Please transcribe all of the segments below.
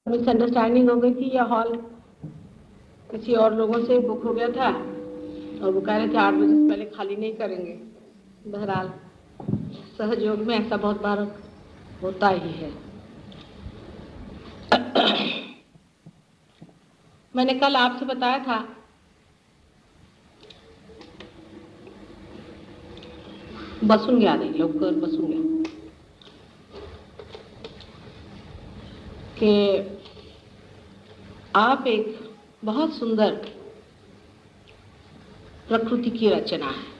Misunderstanding हो गई थी। यह हॉल किसी और लोगों से बुक हो गया था और वो कह रहे थे 8 बजे से पहले खाली नहीं करेंगे। बहरहाल सहयोग में ऐसा बहुत बार होता ही है। मैंने कल आपसे बताया था बसून घ्या रे लवकर बसून घ्या कि आप एक बहुत सुंदर प्रकृति की रचना है।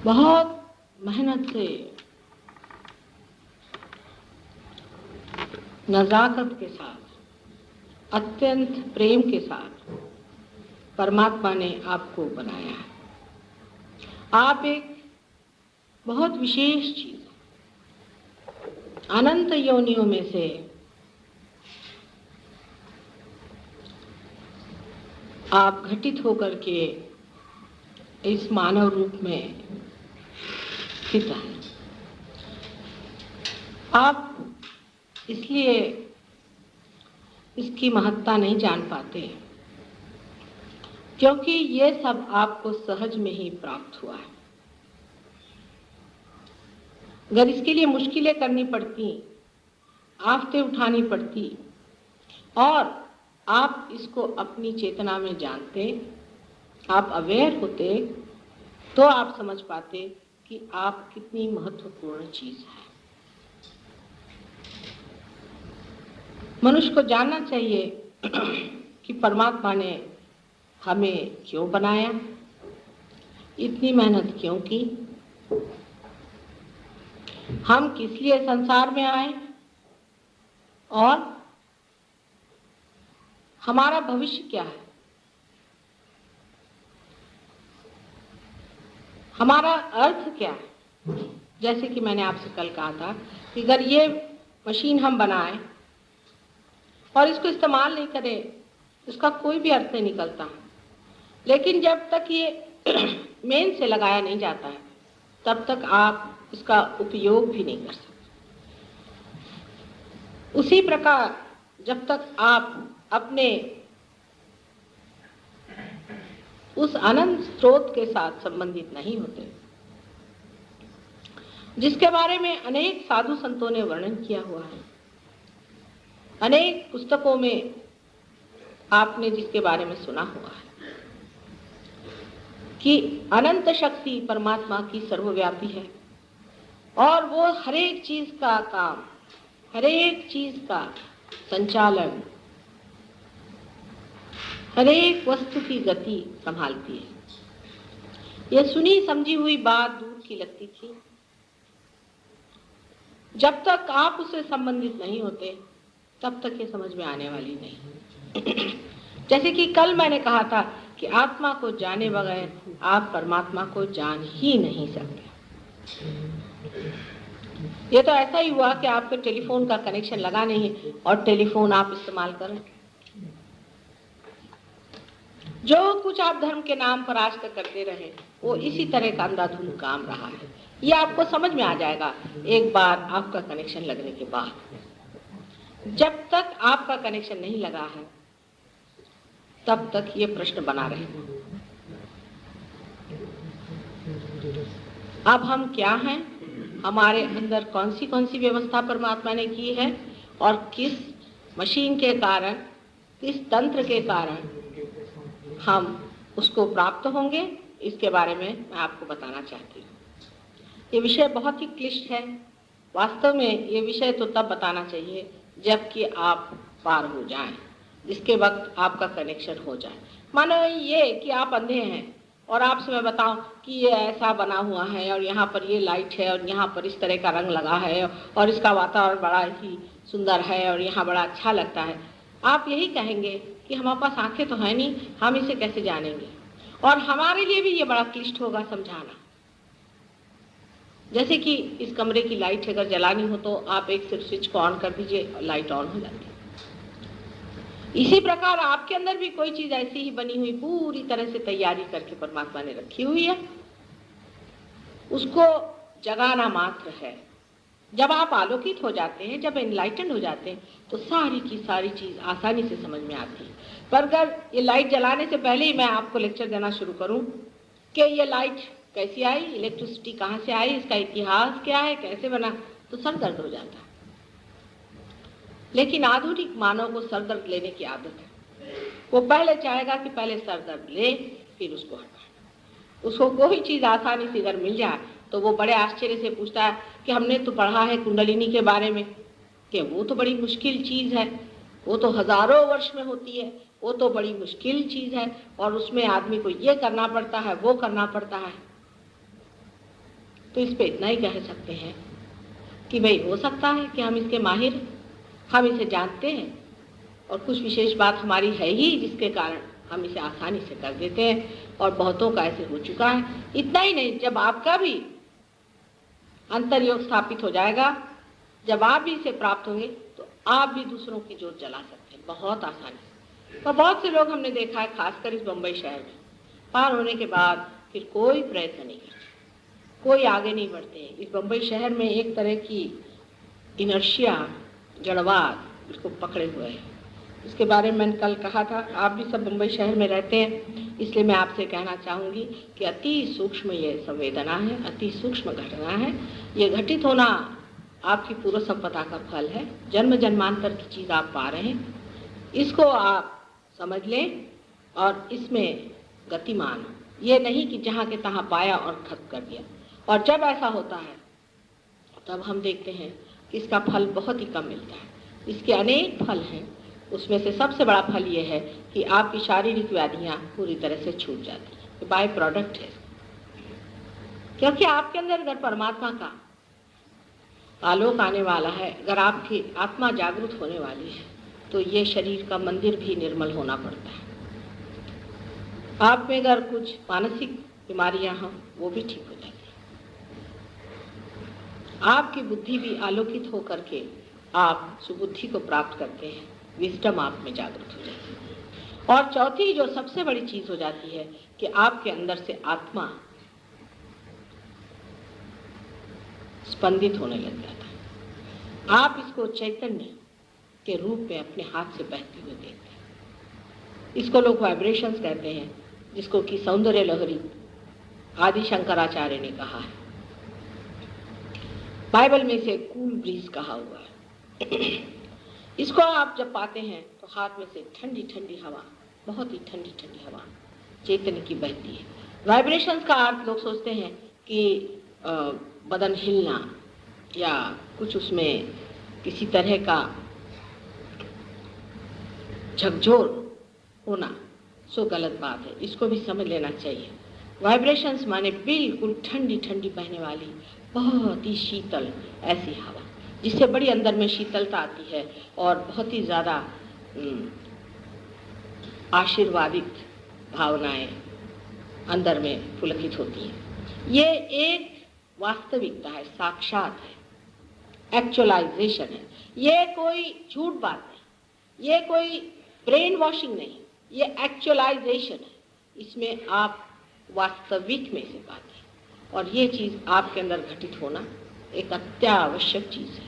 बहुत मेहनत से, नजाकत के साथ, अत्यंत प्रेम के साथ परमात्मा ने आपको बनाया है। आप एक बहुत विशेष चीज, अनंत योनियों में से आप घटित होकर के इस मानव रूप में स्थित हैं। आप इसलिए इसकी महत्ता नहीं जान पाते क्योंकि ये सब आपको सहज में ही प्राप्त हुआ है। अगर इसके लिए मुश्किलें करनी पड़ती, आफतें उठानी पड़ती और आप इसको अपनी चेतना में जानते, आप अवेयर होते, तो आप समझ पाते कि आप कितनी महत्वपूर्ण चीज है। मनुष्य को जानना चाहिए कि परमात्मा ने हमें क्यों बनाया, इतनी मेहनत क्यों की, हम किस लिए संसार में आए और हमारा भविष्य क्या है, हमारा अर्थ क्या है। जैसे कि मैंने आपसे कल कहा था कि अगर ये मशीन हम बनाएं और इसको इस्तेमाल नहीं करें, इसका कोई भी अर्थ नहीं निकलता। लेकिन जब तक ये मेन से लगाया नहीं जाता है, तब तक आप इसका उपयोग भी नहीं कर सकते। उसी प्रकार जब तक आप अपने उस अनंत स्रोत के साथ संबंधित नहीं होते, जिसके बारे में अनेक साधु संतों ने वर्णन किया हुआ है, अनेक पुस्तकों में आपने जिसके बारे में सुना हुआ है कि अनंत शक्ति परमात्मा की सर्वव्यापी है और वो हर एक चीज का काम, हर एक चीज का संचालन, हर एक वस्तु की गति संभालती है। यह सुनी समझी हुई बात दूर की लगती थी। जब तक आप उससे संबंधित नहीं होते, तब तक ये समझ में आने वाली नहीं। जैसे कि कल मैंने कहा था कि आत्मा को जाने बगैर आप परमात्मा को जान ही नहीं सकते। ये तो ऐसा ही हुआ कि आपके टेलीफोन का कनेक्शन लगा नहीं है और टेलीफोन आप इस्तेमाल करें। जो कुछ आप धर्म के नाम पर आज तक करते रहे, वो इसी तरह का अंधाधुंध काम रहा है। ये आपको समझ में आ जाएगा एक बार आपका कनेक्शन लगने के बाद। जब तक आपका कनेक्शन नहीं लगा है, तब तक ये प्रश्न बना रहेगा। अब हम क्या हैं, हमारे अंदर कौन सी व्यवस्था परमात्मा ने की है और किस मशीन के कारण, किस तंत्र के कारण हम उसको प्राप्त होंगे, इसके बारे में मैं आपको बताना चाहती हूँ। ये विषय बहुत ही क्लिष्ट है। वास्तव में ये विषय तो तब बताना चाहिए जबकि आप पार हो जाएं, जिसके वक्त आपका कनेक्शन हो जाए। मानो ये कि आप अंधे हैं और आपसे मैं बताऊं कि ये ऐसा बना हुआ है और यहाँ पर ये लाइट है और यहाँ पर इस तरह का रंग लगा है और इसका वातावरण बड़ा ही सुंदर है और यहाँ बड़ा अच्छा लगता है। आप यही कहेंगे कि हमारे पास आंखें तो है नहीं, हम इसे कैसे जानेंगे। और हमारे लिए भी ये बड़ा क्लिष्ट होगा समझाना। जैसे कि इस कमरे की लाइट अगर जलानी हो तो आप एक सिर्फ स्विच को ऑन कर दीजिए, लाइट ऑन हो जाती है। इसी प्रकार आपके अंदर भी कोई चीज ऐसी ही बनी हुई, पूरी तरह से तैयारी करके परमात्मा ने रखी हुई है, उसको जगाना मात्र है। जब आप आलोकित हो जाते हैं, जब एनलाइटेंड हो जाते हैं, तो सारी की सारी चीज़ आसानी से समझ में आती है। पर अगर ये लाइट जलाने से पहले ही मैं आपको लेक्चर देना शुरू करूं कि ये लाइट कैसी आई, इलेक्ट्रिसिटी कहाँ से आई, इसका इतिहास क्या है, कैसे बना, तो सर दर्द हो जाता है। लेकिन आधुनिक मानव को सर दर्द लेने की आदत है। वो पहले चाहेगा कि पहले सर दर्द ले, फिर उसको हटाए। उसको कोई चीज़ आसानी से अगर मिल जाए तो वो बड़े आश्चर्य से पूछता है कि हमने तो पढ़ा है कुंडलिनी के बारे में कि वो तो बड़ी मुश्किल चीज़ है, वो तो हजारों वर्ष में होती है, वो तो बड़ी मुश्किल चीज़ है और उसमें आदमी को ये करना पड़ता है, वो करना पड़ता है। तो इस पे इतना ही कह सकते हैं कि भाई हो सकता है कि हम इसके माहिर, हम इसे जानते हैं और कुछ विशेष बात हमारी है ही जिसके कारण हम इसे आसानी से कर देते हैं और बहुतों का ऐसे हो चुका है। इतना ही नहीं, जब आपका भी अंतर्योग स्थापित हो जाएगा, जब आप भी इसे प्राप्त होंगे तो आप भी दूसरों की जोत जला सकते हैं बहुत आसानी से। और बहुत से लोग हमने देखा है, खासकर इस बम्बई शहर में, पार होने के बाद फिर कोई प्रयत्न नहीं करते, कोई आगे नहीं बढ़ते। इस बम्बई शहर में एक तरह की इनर्शिया, जड़वाद इसको पकड़े हुए है। इसके बारे में मैंने कल कहा था, आप भी सब मुंबई शहर में रहते हैं, इसलिए मैं आपसे कहना चाहूँगी कि अति सूक्ष्म ये संवेदना है, अति सूक्ष्म घटना है। ये घटित होना आपकी पूर्व संपदा का फल है, जन्म जन्मांतर की चीज़ आप पा रहे हैं। इसको आप समझ लें और इसमें गतिमान हो, ये नहीं कि जहाँ के तहाँ पाया और खत्म कर दिया। और जब ऐसा होता है तब हम देखते हैं कि इसका फल बहुत ही कम मिलता है। इसके अनेक फल हैं, उसमें से सबसे बड़ा फल ये है कि आपकी शारीरिक व्याधियाँ पूरी तरह से छूट जाती हैं। ये बाय प्रोडक्ट है, क्योंकि आपके अंदर अगर परमात्मा का आलोक आने वाला है, अगर आपकी आत्मा जागृत होने वाली है, तो ये शरीर का मंदिर भी निर्मल होना पड़ता है। आप में अगर कुछ मानसिक बीमारियां हों, वो भी ठीक हो जाती है। आपकी बुद्धि भी आलोकित होकर के आप सुबुद्धि को प्राप्त करते हैं, विजडम आप में जागृत हो जाती है। और चौथी जो सबसे बड़ी चीज हो जाती है कि आपके अंदर से आत्मा स्पंदित होने लग जाता है। आप इसको चैतन्य के रूप में अपने हाथ से बहते हुए देखते हैं। इसको लोग वाइब्रेशंस कहते हैं, जिसको कि सौंदर्य लहरी आदि शंकराचार्य ने कहा है। बाइबल में इसे कूल ब्रीज कहा हुआ है। इसको आप जब पाते हैं तो हाथ में से ठंडी ठंडी हवा, बहुत ही ठंडी ठंडी हवा चैतन्य की बहती है। वाइब्रेशंस का अर्थ लोग सोचते हैं कि बदन हिलना या कुछ उसमें किसी तरह का झकझोर होना, सो गलत बात है, इसको भी समझ लेना चाहिए। वाइब्रेशंस माने बिल्कुल ठंडी ठंडी बहने वाली बहुत ही शीतल ऐसी हवा, जिससे बड़ी अंदर में शीतलता आती है और बहुत ही ज़्यादा आशीर्वादित भावनाएं अंदर में पुलकित होती हैं। ये एक वास्तविकता है, साक्षात है, एक्चुअलाइजेशन है। ये कोई झूठ बात नहीं, ये कोई ब्रेन वॉशिंग नहीं, ये एक्चुअलाइजेशन है। इसमें आप वास्तविक में से पाते हैं और ये चीज़ आपके अंदर घटित होना एक अत्यावश्यक चीज़ है।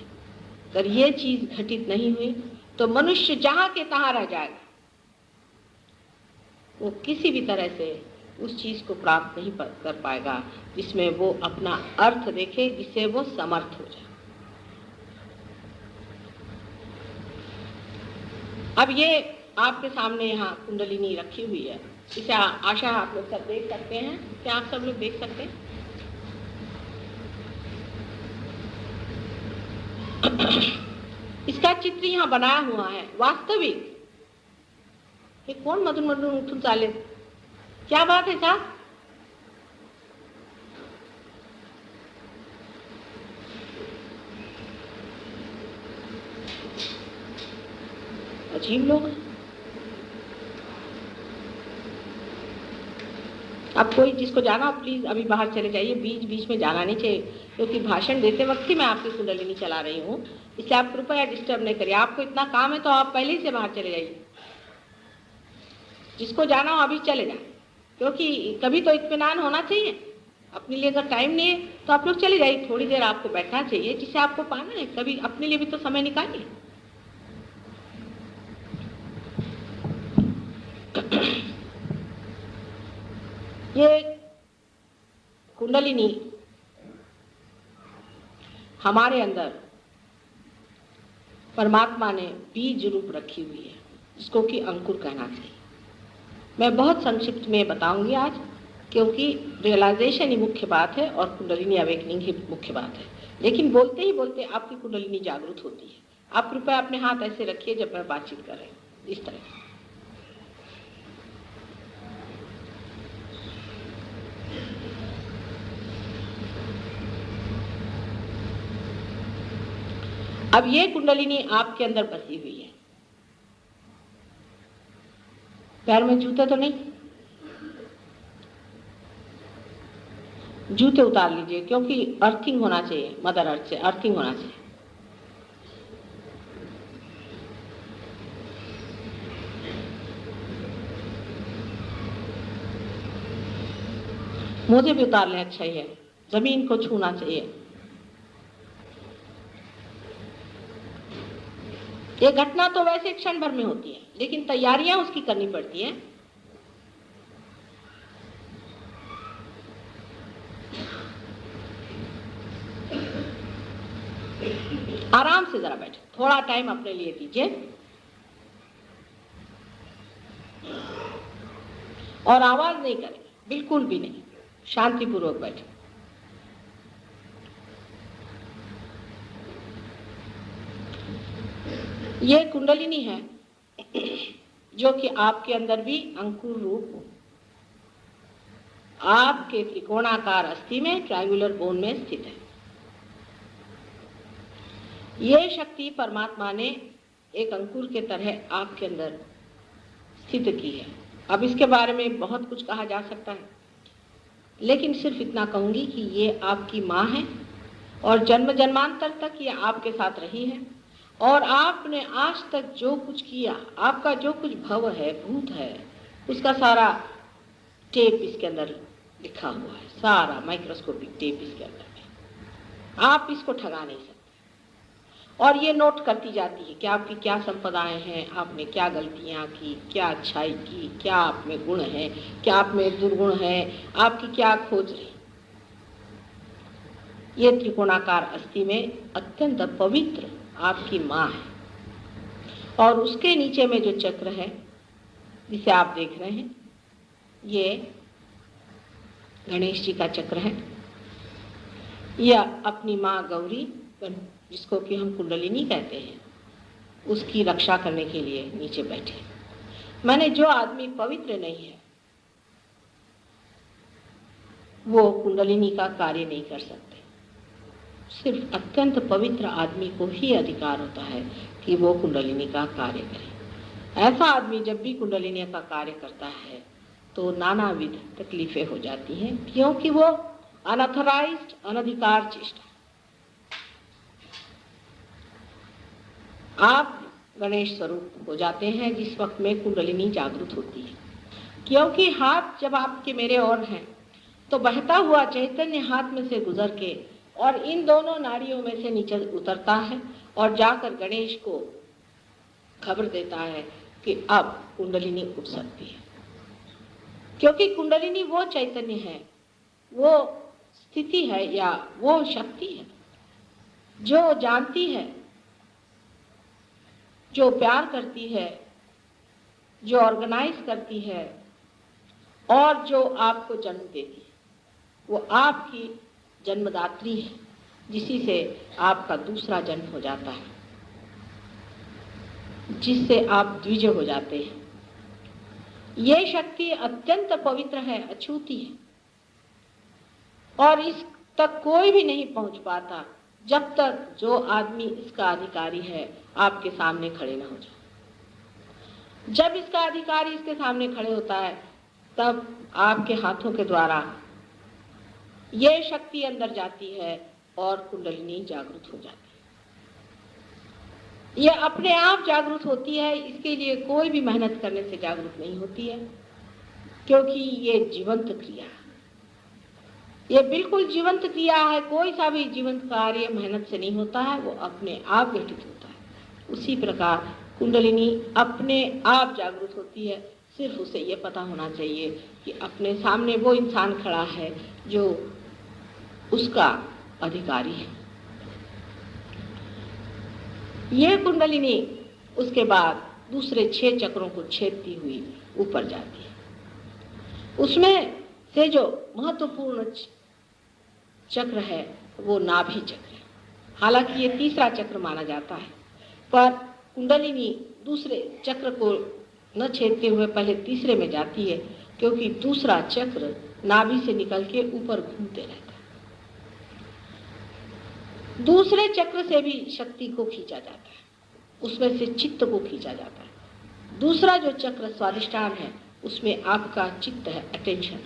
अगर ये चीज़ घटित नहीं हुई तो मनुष्य जहाँ के तहाँ रह जाएगा, वो किसी भी तरह से उस चीज़ को प्राप्त नहीं कर पाएगा जिसमें वो अपना अर्थ देखे, जिससे वो समर्थ हो जाए। अब ये आपके सामने यहाँ कुंडलिनी रखी हुई है, इसे आशा है आप लोग सब देख सकते हैं। क्या आप सब लोग देख सकते हैं? इसका चित्र यहाँ बनाया हुआ है वास्तविक। ये कौन मधुर मधुर उठून चाले, क्या बात है साहब? अजीब लोग। अब कोई जिसको जाना प्लीज अभी बाहर चले जाइए, बीच बीच में जाना नहीं चाहिए, क्योंकि भाषण देते वक्त ही मैं आपकी कुंडलिनी चला रही हूँ, इसलिए आप कृपया डिस्टर्ब नहीं करिए। आपको इतना काम है तो आप पहले ही से बाहर चले जाइए, जिसको जाना हो अभी चले जाए, क्योंकि कभी तो इत्मीनान होना चाहिए। अपने लिए अगर टाइम नहीं है तो आप लोग चले जाइए, थोड़ी देर आपको बैठना चाहिए, जिसे आपको पाना है, कभी अपने लिए भी तो समय निकालिए। ये कुंडलिनी हमारे अंदर परमात्मा ने बीज रूप रखी हुई है, जिसको कि अंकुर कहना चाहिए। मैं बहुत संक्षिप्त में बताऊंगी आज, क्योंकि रियलाइजेशन ही मुख्य बात है और कुंडलिनी अवेकनिंग ही मुख्य बात है। लेकिन बोलते ही बोलते आपकी कुंडलिनी जागृत होती है। आप कृपया अपने हाथ ऐसे रखिए जब मैं बातचीत कर रही हूँ, इस तरह से। अब ये कुंडलिनी आपके अंदर बसी हुई है। पैर में जूते तो नहीं? जूते उतार लीजिए, क्योंकि अर्थिंग होना चाहिए, मदर अर्थ से अर्थिंग होना चाहिए। मोजे भी उतार लें, अच्छा ही है, जमीन को छूना चाहिए। ये घटना तो वैसे क्षण भर में होती है, लेकिन तैयारियां उसकी करनी पड़ती हैं। आराम से जरा बैठे, थोड़ा टाइम अपने लिए दीजिए और आवाज नहीं करें, बिल्कुल भी नहीं, शांतिपूर्वक बैठे। ये कुंडलिनी है जो कि आपके अंदर भी अंकुर रूप आपके त्रिकोणाकार अस्थि में, ट्रायंगुलर बोन में स्थित है। ये शक्ति परमात्मा ने एक अंकुर के तरह आपके अंदर स्थित की है। अब इसके बारे में बहुत कुछ कहा जा सकता है, लेकिन सिर्फ इतना कहूंगी कि ये आपकी माँ है और जन्म जन्मांतर तक ये आपके साथ रही है, और आपने आज तक जो कुछ किया, आपका जो कुछ भव है, भूत है, उसका सारा टेप इसके अंदर लिखा हुआ है, सारा माइक्रोस्कोपिक टेप इसके अंदर है। आप इसको ठगा नहीं सकते। और ये नोट करती जाती है कि आपकी क्या संपदाएं हैं, आपने क्या गलतियां की, क्या अच्छाई की, क्या आप में गुण है, क्या आप में दुर्गुण है, आपकी क्या खोज रही। ये त्रिकोणाकार अस्थि में अत्यंत पवित्र आपकी माँ है, और उसके नीचे में जो चक्र है जिसे आप देख रहे हैं, ये गणेश जी का चक्र है। यह अपनी माँ गौरी, जिसको कि हम कुंडलिनी कहते हैं, उसकी रक्षा करने के लिए नीचे बैठे। माने जो आदमी पवित्र नहीं है वो कुंडलिनी का कार्य नहीं कर सकते। सिर्फ अत्यंत पवित्र आदमी को ही अधिकार होता है कि वो कुंडलिनी का कार्य करे। ऐसा आदमी जब भी कुंडलिनी का कार्य करता है तो नानाविध तकलीफें हो जाती हैं, क्योंकि वो अनऑथराइज्ड, अनधिकार चेष्टा। आप गणेश स्वरूप हो जाते हैं जिस वक्त में कुंडलिनी जागृत होती है, क्योंकि हाथ जब आपके मेरे और हैं तो बहता हुआ चैतन्य हाथ में से गुजर के और इन दोनों नाड़ियों में से नीचे उतरता है और जाकर गणेश को खबर देता है कि अब कुंडलिनी उठ सकती है। क्योंकि कुंडलिनी वो चैतन्य है, वो स्थिति है या वो शक्ति है जो जानती है, जो प्यार करती है, जो ऑर्गेनाइज करती है और जो आपको जन्म देती है। वो आपकी जन्मदात्री है, जिसी से आपका दूसरा जन्म हो जाता है, जिससे आप द्विज हो जाते हैं। ये शक्ति अत्यंत पवित्र है, अछूती है, और इस तक कोई भी नहीं पहुंच पाता जब तक जो आदमी इसका अधिकारी है आपके सामने खड़े ना हो जाए। जब इसका अधिकारी इसके सामने खड़े होता है तब आपके हाथों के द्वारा ये शक्ति अंदर जाती है और कुंडलिनी जागृत हो जाती है। ये अपने आप जागृत होती है, इसके लिए कोई भी मेहनत करने से जागृत नहीं होती है, क्योंकि ये जीवंत क्रिया है। ये बिल्कुल जीवंत क्रिया है। कोई सा भी जीवंत कार्य मेहनत से नहीं होता है, वो अपने आप घटित होता है। उसी प्रकार कुंडलिनी अपने आप जागृत होती है। सिर्फ उसे ये पता होना चाहिए कि अपने सामने वो इंसान खड़ा है जो उसका अधिकारी है। यह कुंडलिनी उसके बाद दूसरे 6 चक्रों को छेदती हुई ऊपर जाती है। उसमें से जो महत्वपूर्ण चक्र है वो नाभि चक्र है। हालांकि ये तीसरा चक्र माना जाता है, पर कुंडलिनी दूसरे चक्र को न छेदते हुए पहले तीसरे में जाती है, क्योंकि दूसरा चक्र नाभि से निकल के ऊपर घूमते रहता है। दूसरे चक्र से भी शक्ति को खींचा जाता है, उसमें से चित्त को खींचा जाता है। दूसरा जो चक्र स्वादिष्ठान है, उसमें आपका चित्त है, अटेंशन।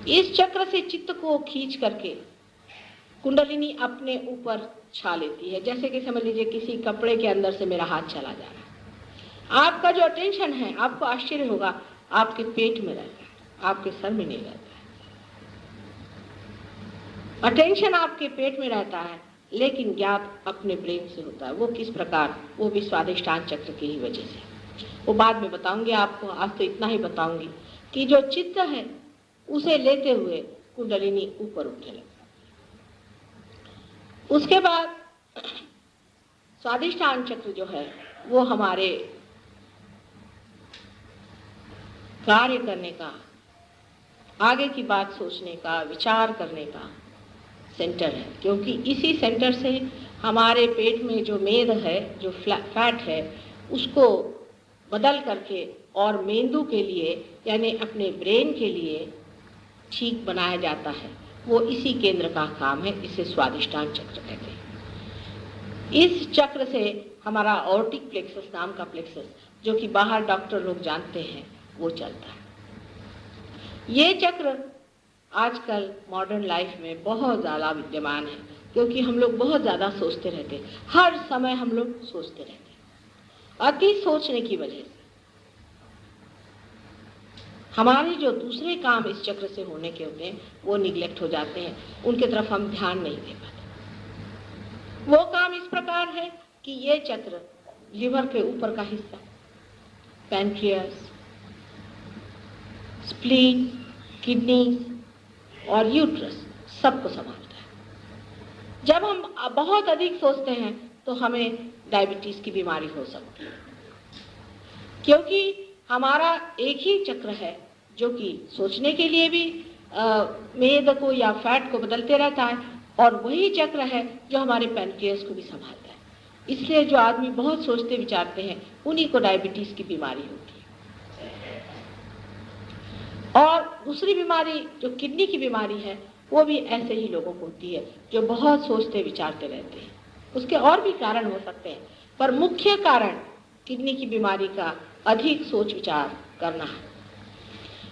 इस चक्र से चित्त को खींच करके कुंडलिनी अपने ऊपर छा लेती है। जैसे कि समझ लीजिए किसी कपड़े के अंदर से मेरा हाथ चला जा रहा है। आपका जो अटेंशन है, आपको आश्चर्य होगा, आपके पेट में रहता है, आपके सर में नहीं रहता है। अटेंशन आपके पेट में रहता है, लेकिन ज्ञात अपने ब्रेन से होता है। वो किस प्रकार? वो भी स्वादिष्ठान चक्र की ही वजह से। वो बाद में बताऊंगी आपको, आज तो इतना ही बताऊंगी कि जो चित्त है उसे लेते हुए कुंडलिनी ऊपर उठने लगता है। उसके बाद स्वादिष्ठान चक्र जो है वो हमारे कार्य करने का, आगे की बात सोचने का, विचार करने का सेंटर है, क्योंकि इसी सेंटर से हमारे पेट में जो मेद है, जो फैट है, उसको बदल करके और मेंदु के लिए यानी अपने ब्रेन के लिए ठीक बनाया जाता है। वो इसी केंद्र का काम है। इसे स्वादिष्ठान चक्र कहते हैं। इस चक्र से हमारा ऑर्टिक प्लेक्सस नाम का प्लेक्सस, जो कि बाहर डॉक्टर लोग जानते हैं, वो चलता है। ये चक्र आजकल मॉडर्न लाइफ में बहुत ज़्यादा विद्यमान है, क्योंकि हम लोग बहुत ज़्यादा सोचते रहते हैं। हर समय हम लोग सोचते रहते हैं। अति सोचने की वजह से हमारे जो दूसरे काम इस चक्र से होने के होते हैं वो निगलेक्ट हो जाते हैं, उनके तरफ हम ध्यान नहीं दे पाते। वो काम इस प्रकार है कि ये चक्र लिवर के ऊपर का हिस्सा, पैनक्रियास, स्प्लीन, किडनी और यूट्रस सबको संभालता है। जब हम बहुत अधिक सोचते हैं तो हमें डायबिटीज की बीमारी हो सकती है, क्योंकि हमारा एक ही चक्र है जो कि सोचने के लिए भी मेद को या फैट को बदलते रहता है, और वही चक्र है जो हमारे पैनक्रियास को भी संभालता है। इसलिए जो आदमी बहुत सोचते विचारते हैं उन्हीं को डायबिटीज की बीमारी होती है। और दूसरी बीमारी जो किडनी की बीमारी है, वो भी ऐसे ही लोगों को होती है जो बहुत सोचते विचारते रहते हैं। उसके और भी कारण हो सकते हैं, पर मुख्य कारण किडनी की बीमारी का अधिक सोच विचार करना है।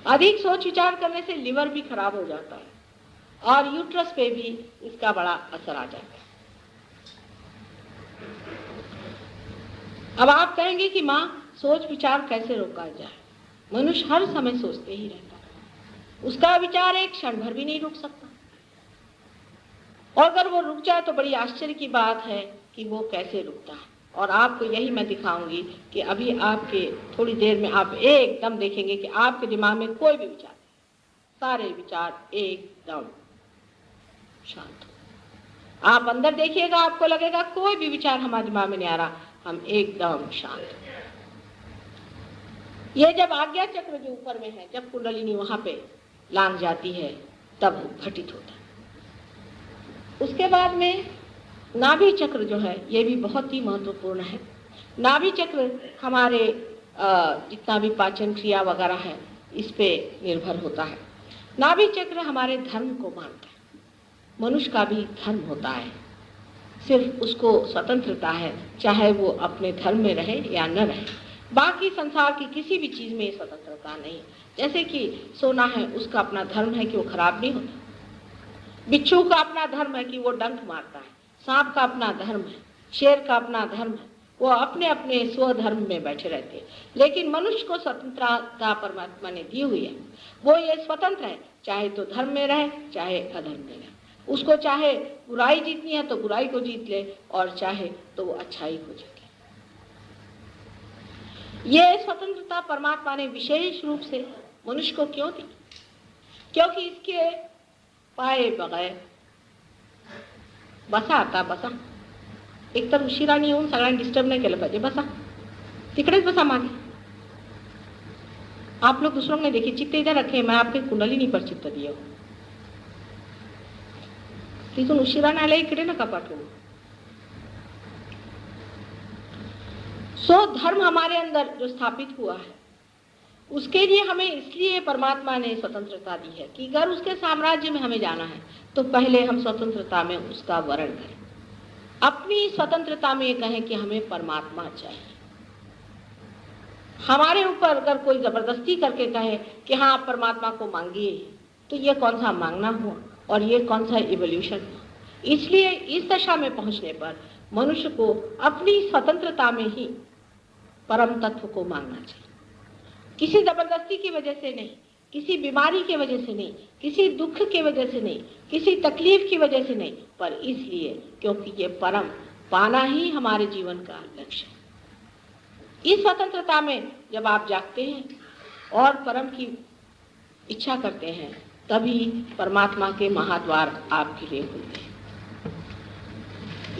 अधिक सोच विचार करने से लिवर भी खराब हो जाता है और यूट्रस पे भी इसका बड़ा असर आ जाता है। अब आप कहेंगे कि माँ, सोच विचार कैसे रोका जाए? मनुष्य हर समय सोचते ही रहता है, उसका विचार एक क्षण भर भी नहीं रुक सकता। और अगर वो रुक जाए तो बड़ी आश्चर्य की बात है कि वो कैसे रुकता है। और आपको यही मैं दिखाऊंगी कि अभी आपके थोड़ी देर में आप एकदम देखेंगे कि आपके दिमाग में कोई भी विचार, सारे विचार एकदम शांत हो। आप अंदर देखिएगा, आपको लगेगा कोई भी विचार हमारे दिमाग में नहीं आ रहा, हम एकदम शांत। ये जब आज्ञा चक्र जो ऊपर में है, जब कुंडलिनी वहां पे लांग जाती है, तब घटित होता है। उसके बाद में नाभि चक्र जो है, ये भी बहुत ही महत्वपूर्ण है। नाभि चक्र हमारे जितना भी पाचन क्रिया वगैरह है, इस पे निर्भर होता है। नाभि चक्र हमारे धर्म को मानता है। मनुष्य का भी धर्म होता है, सिर्फ उसको स्वतंत्रता है, चाहे वो अपने धर्म में रहे या न रहे। बाकी संसार की किसी भी चीज़ में स्वतंत्रता नहीं। जैसे कि सोना है, उसका अपना धर्म है कि वो खराब नहीं होता। बिच्छू का अपना धर्म है कि वो डंक मारता है। सांप का अपना धर्म है, शेर का अपना धर्म है, वो अपने अपने स्वधर्म में बैठे रहते हैं। लेकिन मनुष्य को स्वतंत्रता परमात्मा ने दी हुई है। वो ये स्वतंत्र है, चाहे तो धर्म में रहे चाहे अधर्म में रहे। उसको चाहे बुराई जीतनी है तो बुराई को जीत ले, और चाहे तो वो अच्छाई को जीत ले। ये स्वतंत्रता परमात्मा ने विशेष रूप से मनुष्य को क्यों दी? क्योंकि इसके पाए बगैर बसा आता बसा एक तर उशिराने येऊन सगळ्यांना डिस्टर्ब नाही केलं पाहिजे, बसा तिकडेच बसा मागे। आप लोग दूसरों ने देखिए, चित्त इधर रखे, मैं आपके कुंडलिनी पर चित्त दिया हूं, तिथून उशिराने आले इकडे नका पाठवू। सो धर्म हमारे अंदर जो स्थापित हुआ है उसके लिए हमें इसलिए परमात्मा ने स्वतंत्रता दी है कि अगर उसके साम्राज्य में हमें जाना है तो पहले हम स्वतंत्रता में उसका वर्ण करें। अपनी स्वतंत्रता में कहें कि हमें परमात्मा चाहिए। हमारे ऊपर अगर कोई जबरदस्ती करके कहे कि हाँ आप परमात्मा को मांगिए, तो ये कौन सा मांगना हुआ और ये कौन सा इवोल्यूशन हुआ। इसलिए इस दशा में पहुंचने पर मनुष्य को अपनी स्वतंत्रता में ही परम तत्व को मांगना चाहिए। किसी जबरदस्ती की वजह से नहीं, किसी बीमारी की वजह से नहीं, किसी दुख की वजह से नहीं, किसी तकलीफ की वजह से नहीं, पर इसलिए क्योंकि ये परम पाना ही हमारे जीवन का लक्ष्य है। इस स्वतंत्रता में जब आप जागते हैं और परम की इच्छा करते हैं, तभी परमात्मा के महाद्वार आपके लिए खुलते हैं।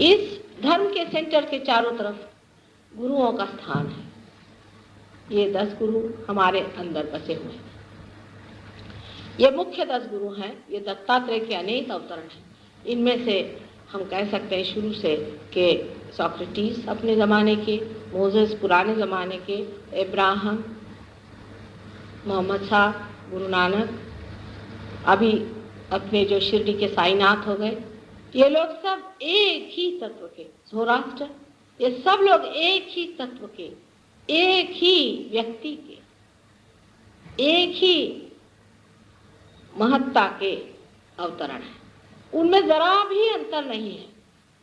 इस धर्म के सेंटर के चारों तरफ गुरुओं का स्थान है। ये 10 गुरु हमारे अंदर बसे हुए हैं। ये मुख्य 10 गुरु हैं। ये दत्तात्रेय के अनेक अवतरण हैं। इनमें से हम कह सकते हैं शुरू से कि सोक्रेटिस अपने ज़माने के, मोसेस पुराने ज़माने के, इब्राहिम, मोहम्मद साहब, गुरु नानक, अभी अपने जो शिरडी के साईनाथ हो गए, ये लोग सब एक ही तत्व के, ज़ोरास्ट्र, ये सब लोग एक ही तत्व के, एक ही व्यक्ति के, एक ही महत्ता के अवतरण है। उनमें जरा भी अंतर नहीं है।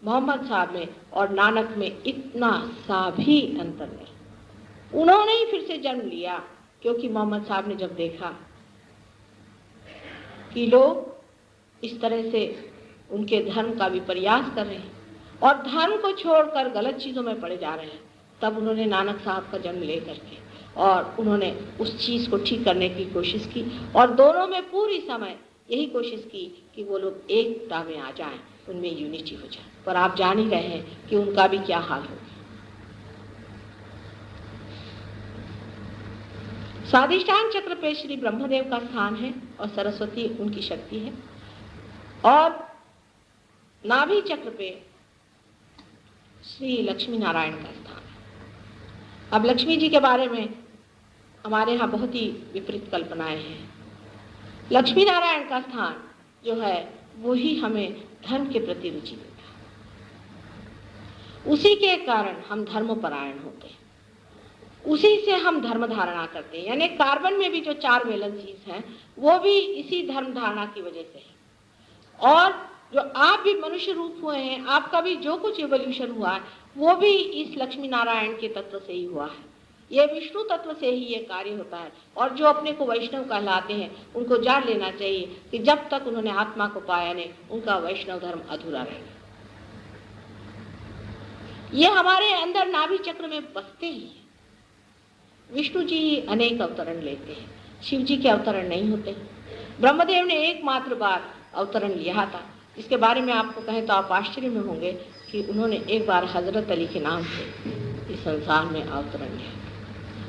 मोहम्मद साहब में और नानक में इतना सा भी अंतर नहीं। उन्होंने ही फिर से जन्म लिया, क्योंकि मोहम्मद साहब ने जब देखा कि लोग इस तरह से उनके धर्म का विपर्यास कर रहे हैं और धर्म को छोड़कर गलत चीज़ों में पड़े जा रहे हैं, तब उन्होंने नानक साहब का जन्म लेकर के और उन्होंने उस चीज़ को ठीक करने की कोशिश की, और दोनों में पूरी समय यही कोशिश की कि वो लोग एकता में आ जाएं, उनमें यूनिटी हो जाए। पर आप जान ही रहे हैं कि उनका भी क्या हाल होगा। स्वाधिष्ठान चक्र पे श्री ब्रह्मदेव का स्थान है और सरस्वती उनकी शक्ति है, और नाभि चक्र पे श्री लक्ष्मी नारायण का स्थान है। अब लक्ष्मी जी के बारे में हमारे यहाँ बहुत ही विपरीत कल्पनाएं हैं। लक्ष्मी नारायण का स्थान जो है वो ही हमें धर्म के प्रति रुचि देता है। उसी के कारण हम धर्मपरायण होते हैं, उसी से हम धर्म धारणा करते हैं। यानी कार्बन में भी जो 4 वैलेंसीज हैं वो भी इसी धर्म धारणा की वजह से है। और जो आप भी मनुष्य रूप हुए हैं, आपका भी जो कुछ इवोल्यूशन हुआ है वो भी इस लक्ष्मी नारायण के तत्व से ही हुआ है। ये विष्णु तत्व से ही ये कार्य होता है। और जो अपने को वैष्णव कहलाते हैं उनको जान लेना चाहिए कि जब तक उन्होंने आत्मा को पाया नहीं, उनका वैष्णव धर्म अधूरा रहेगा। ये हमारे अंदर नाभि चक्र में बसते ही है। विष्णु जी अनेक अवतरण लेते हैं, शिव जी के अवतरण नहीं होते। ब्रह्मदेव ने एकमात्र बार अवतरण लिया था, इसके बारे में आपको कहें तो आप आश्चर्य में होंगे कि उन्होंने एक बार हजरत अली के नाम से इस संसार में अवतरण लिया।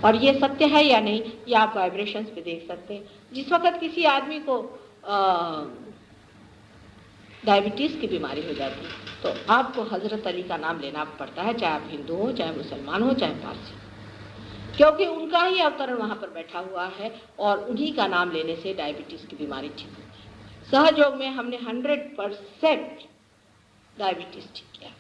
और ये सत्य है या नहीं, ये आप वाइब्रेशंस पे देख सकते हैं। जिस वक्त किसी आदमी को डायबिटीज़ की बीमारी हो जाती है तो आपको हजरत अली का नाम लेना पड़ता है, चाहे आप हिंदू हो, चाहे मुसलमान हो, चाहे पारसी, क्योंकि उनका ही अवतरण वहाँ पर बैठा हुआ है और उन्हीं का नाम लेने से डायबिटीज़ की बीमारी ठीक होती है। सहयोग में हमने 100% डायबिटीज़ ठीक किया,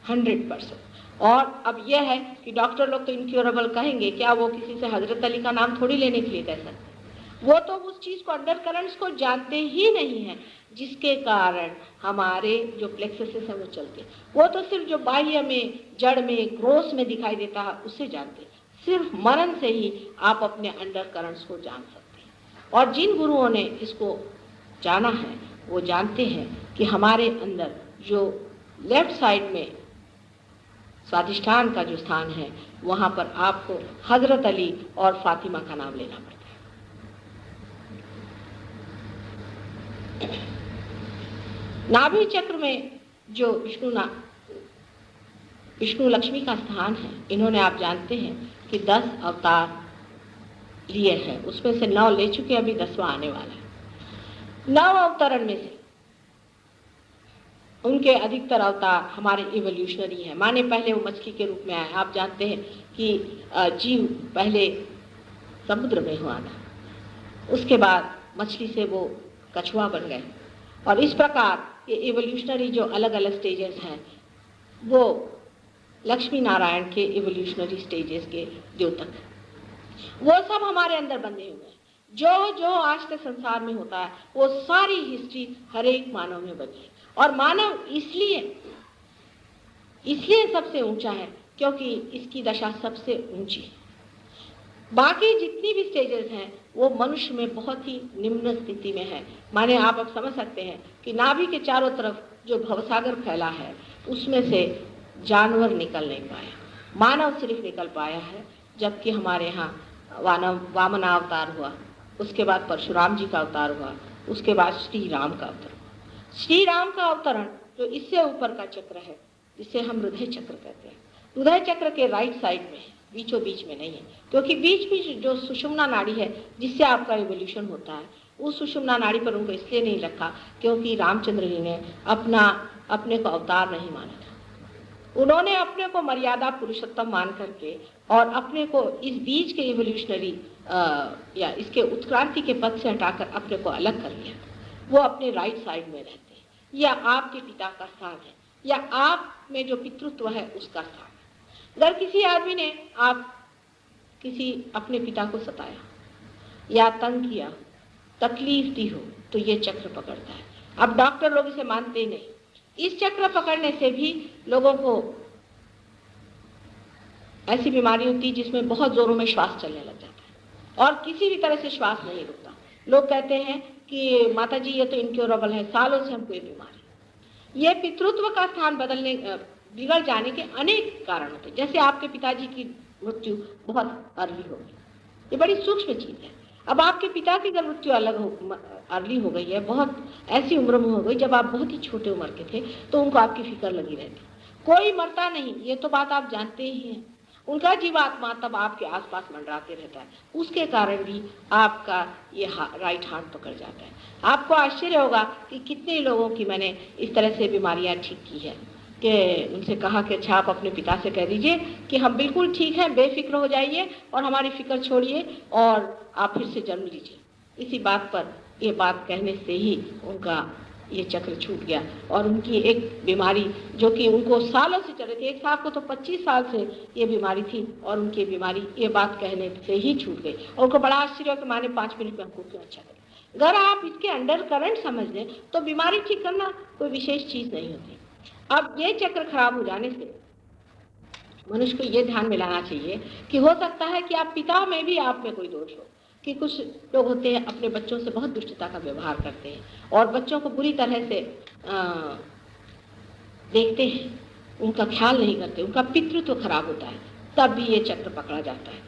100%। और अब यह है कि डॉक्टर लोग तो इनक्योरेबल कहेंगे, क्या वो किसी से हजरत अली का नाम थोड़ी लेने के लिए कह सकते हैं। वो तो उस चीज को, अंडर करंट्स को जानते ही नहीं है, जिसके कारण हमारे जो प्लेक्सेस है वो चलते। वो तो सिर्फ जो बाह्य में, जड़ में, ग्रोस में दिखाई देता है उससे जानते। सिर्फ मनन से ही आप अपने अंडर करंट्स को जान सकते हैं। और जिन गुरुओं ने इसको जाना है वो जानते हैं कि हमारे अंदर जो लेफ्ट साइड में स्वाधिष्ठान का जो स्थान है, वहां पर आपको हजरत अली और फातिमा का नाम लेना पड़ता है। नाभि चक्र में जो विष्णु लक्ष्मी का स्थान है, इन्होंने आप जानते हैं कि 10 अवतार लिए हैं, उसमें से 9 ले चुके, अभी 10वां आने वाला है। 9 अवतरण में से उनके अधिकतर अवतार हमारे इवोल्यूशनरी हैं। माने पहले वो मछली के रूप में आए। आप जानते हैं कि जीव पहले समुद्र में हुआ था, उसके बाद मछली से वो कछुआ बन गए, और इस प्रकार ये इवोल्यूशनरी जो अलग अलग स्टेजेस हैं वो लक्ष्मी नारायण के इवोल्यूशनरी स्टेजेस के द्योतक, वो सब हमारे अंदर बंधे हुए हैं। जो जो आज के संसार में होता है वो सारी हिस्ट्री हर एक मानव में बनी है। और मानव इसलिए सबसे ऊंचा है क्योंकि इसकी दशा सबसे ऊंची है। बाकी जितनी भी स्टेजेस हैं वो मनुष्य में बहुत ही निम्न स्थिति में है। माने आप अब समझ सकते हैं कि नाभि के चारों तरफ जो भवसागर फैला है उसमें से जानवर निकल नहीं पाया, मानव सिर्फ निकल पाया है। जबकि हमारे यहाँ वामनावतार हुआ, उसके बाद परशुराम जी का अवतार हुआ, उसके बाद श्री राम का अवतरण। श्री राम का अवतरण जो इससे ऊपर का चक्र है, जिसे हम हृदय चक्र कहते हैं, हृदय चक्र के राइट साइड में है, बीचों बीच में नहीं है। क्योंकि बीच बीच जो सुषुम्ना नाड़ी है जिससे आपका इवोल्यूशन होता है, उस सुषुम्ना नाड़ी पर उनको इसलिए नहीं रखा क्योंकि रामचंद्र जी ने अपने को अवतार नहीं माना था। उन्होंने अपने को मर्यादा पुरुषोत्तम मान करके और अपने को इस बीच के इवोल्यूशनरी या इसके उत्क्रांति के पथ से हटाकर अपने को अलग कर लिया। वो अपने राइट साइड में रहते हैं। या आपके पिता का स्थान है, या आप में जो पितृत्व है उसका स्थान है। अगर किसी आदमी ने किसी अपने पिता को सताया या तंग किया, तकलीफ दी हो, तो ये चक्र पकड़ता है। अब डॉक्टर लोग इसे मानते ही नहीं। इस चक्र पकड़ने से भी लोगों को ऐसी बीमारी होती है जिसमें बहुत जोरों में श्वास चलने लग जाता है और किसी भी तरह से श्वास नहीं रुकता। लोग कहते हैं कि माता जी ये तो इनक्योरेबल है, सालों से हमको ये बीमारी। ये पितृत्व का स्थान बिगड़ जाने के अनेक कारण होते हैं। जैसे आपके पिताजी की मृत्यु बहुत अर्ली हो गई, ये बड़ी सूक्ष्म चीज है। अब आपके पिता की अगर मृत्यु अर्ली हो गई है, बहुत ऐसी उम्र में हो गई जब आप बहुत ही छोटे उम्र के थे, तो उनको आपकी फिक्र लगी रहती। कोई मरता नहीं, ये तो बात आप जानते ही हैं। उनका जीवात्मा तब आपके आसपास मंडराते रहता है, उसके कारण भी आपका ये राइट हाथ पकड़ जाता है। आपको आश्चर्य होगा कि कितने लोगों की मैंने इस तरह से बीमारियां ठीक की है कि उनसे कहा कि अच्छा आप अपने पिता से कह दीजिए कि हम बिल्कुल ठीक हैं, बेफिक्र हो जाइए और हमारी फिक्र छोड़िए और आप फिर से जन्म लीजिए। इसी बात पर ये बात कहने से ही उनका ये चक्र छूट गया और उनकी एक बीमारी जो कि उनको सालों से चल रही थी, एक साहब को तो 25 साल से ये बीमारी थी और उनकी बीमारी ये बात कहने से ही छूट गई। और उनको बड़ा आश्चर्य कि माने 5 मिनट में हमको क्यों अच्छा लगे। अगर आप इसके अंडर करंट समझ लें तो बीमारी ठीक करना कोई विशेष चीज नहीं होती। अब ये चक्र खराब हो जाने से मनुष्य को ये ध्यान में लाना चाहिए कि हो सकता है कि आप पिता में भी आप में कोई दोष हो। कि कुछ लोग होते हैं अपने बच्चों से बहुत दुष्टता का व्यवहार करते हैं और बच्चों को बुरी तरह से देखते हैं, उनका ख्याल नहीं करते, उनका पितृत्व खराब होता है, तब भी ये चक्र पकड़ा जाता है।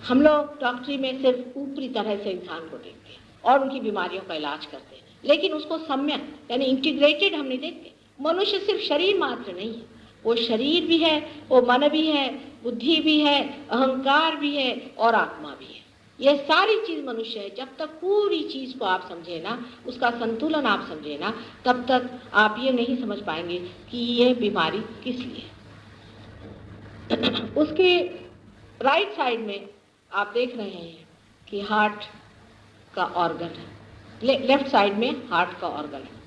हम लोग डॉक्टरी में सिर्फ ऊपरी तरह से इंसान को देखते हैं और उनकी बीमारियों का इलाज करते हैं, लेकिन उसको सम्यक यानी इंटीग्रेटेड हम नहीं देखते। मनुष्य सिर्फ शरीर मात्र नहीं है, वो शरीर भी है, वो मन भी है, बुद्धि भी है, अहंकार भी है और आत्मा भी है। ये सारी चीज मनुष्य है। जब तक पूरी चीज को आप समझे ना, उसका संतुलन आप समझे ना, तब तक आप ये नहीं समझ पाएंगे कि ये बीमारी किस लिए। उसके राइट साइड में आप देख रहे हैं कि हार्ट का ऑर्गन है, लेफ्ट साइड में हार्ट का ऑर्गन है।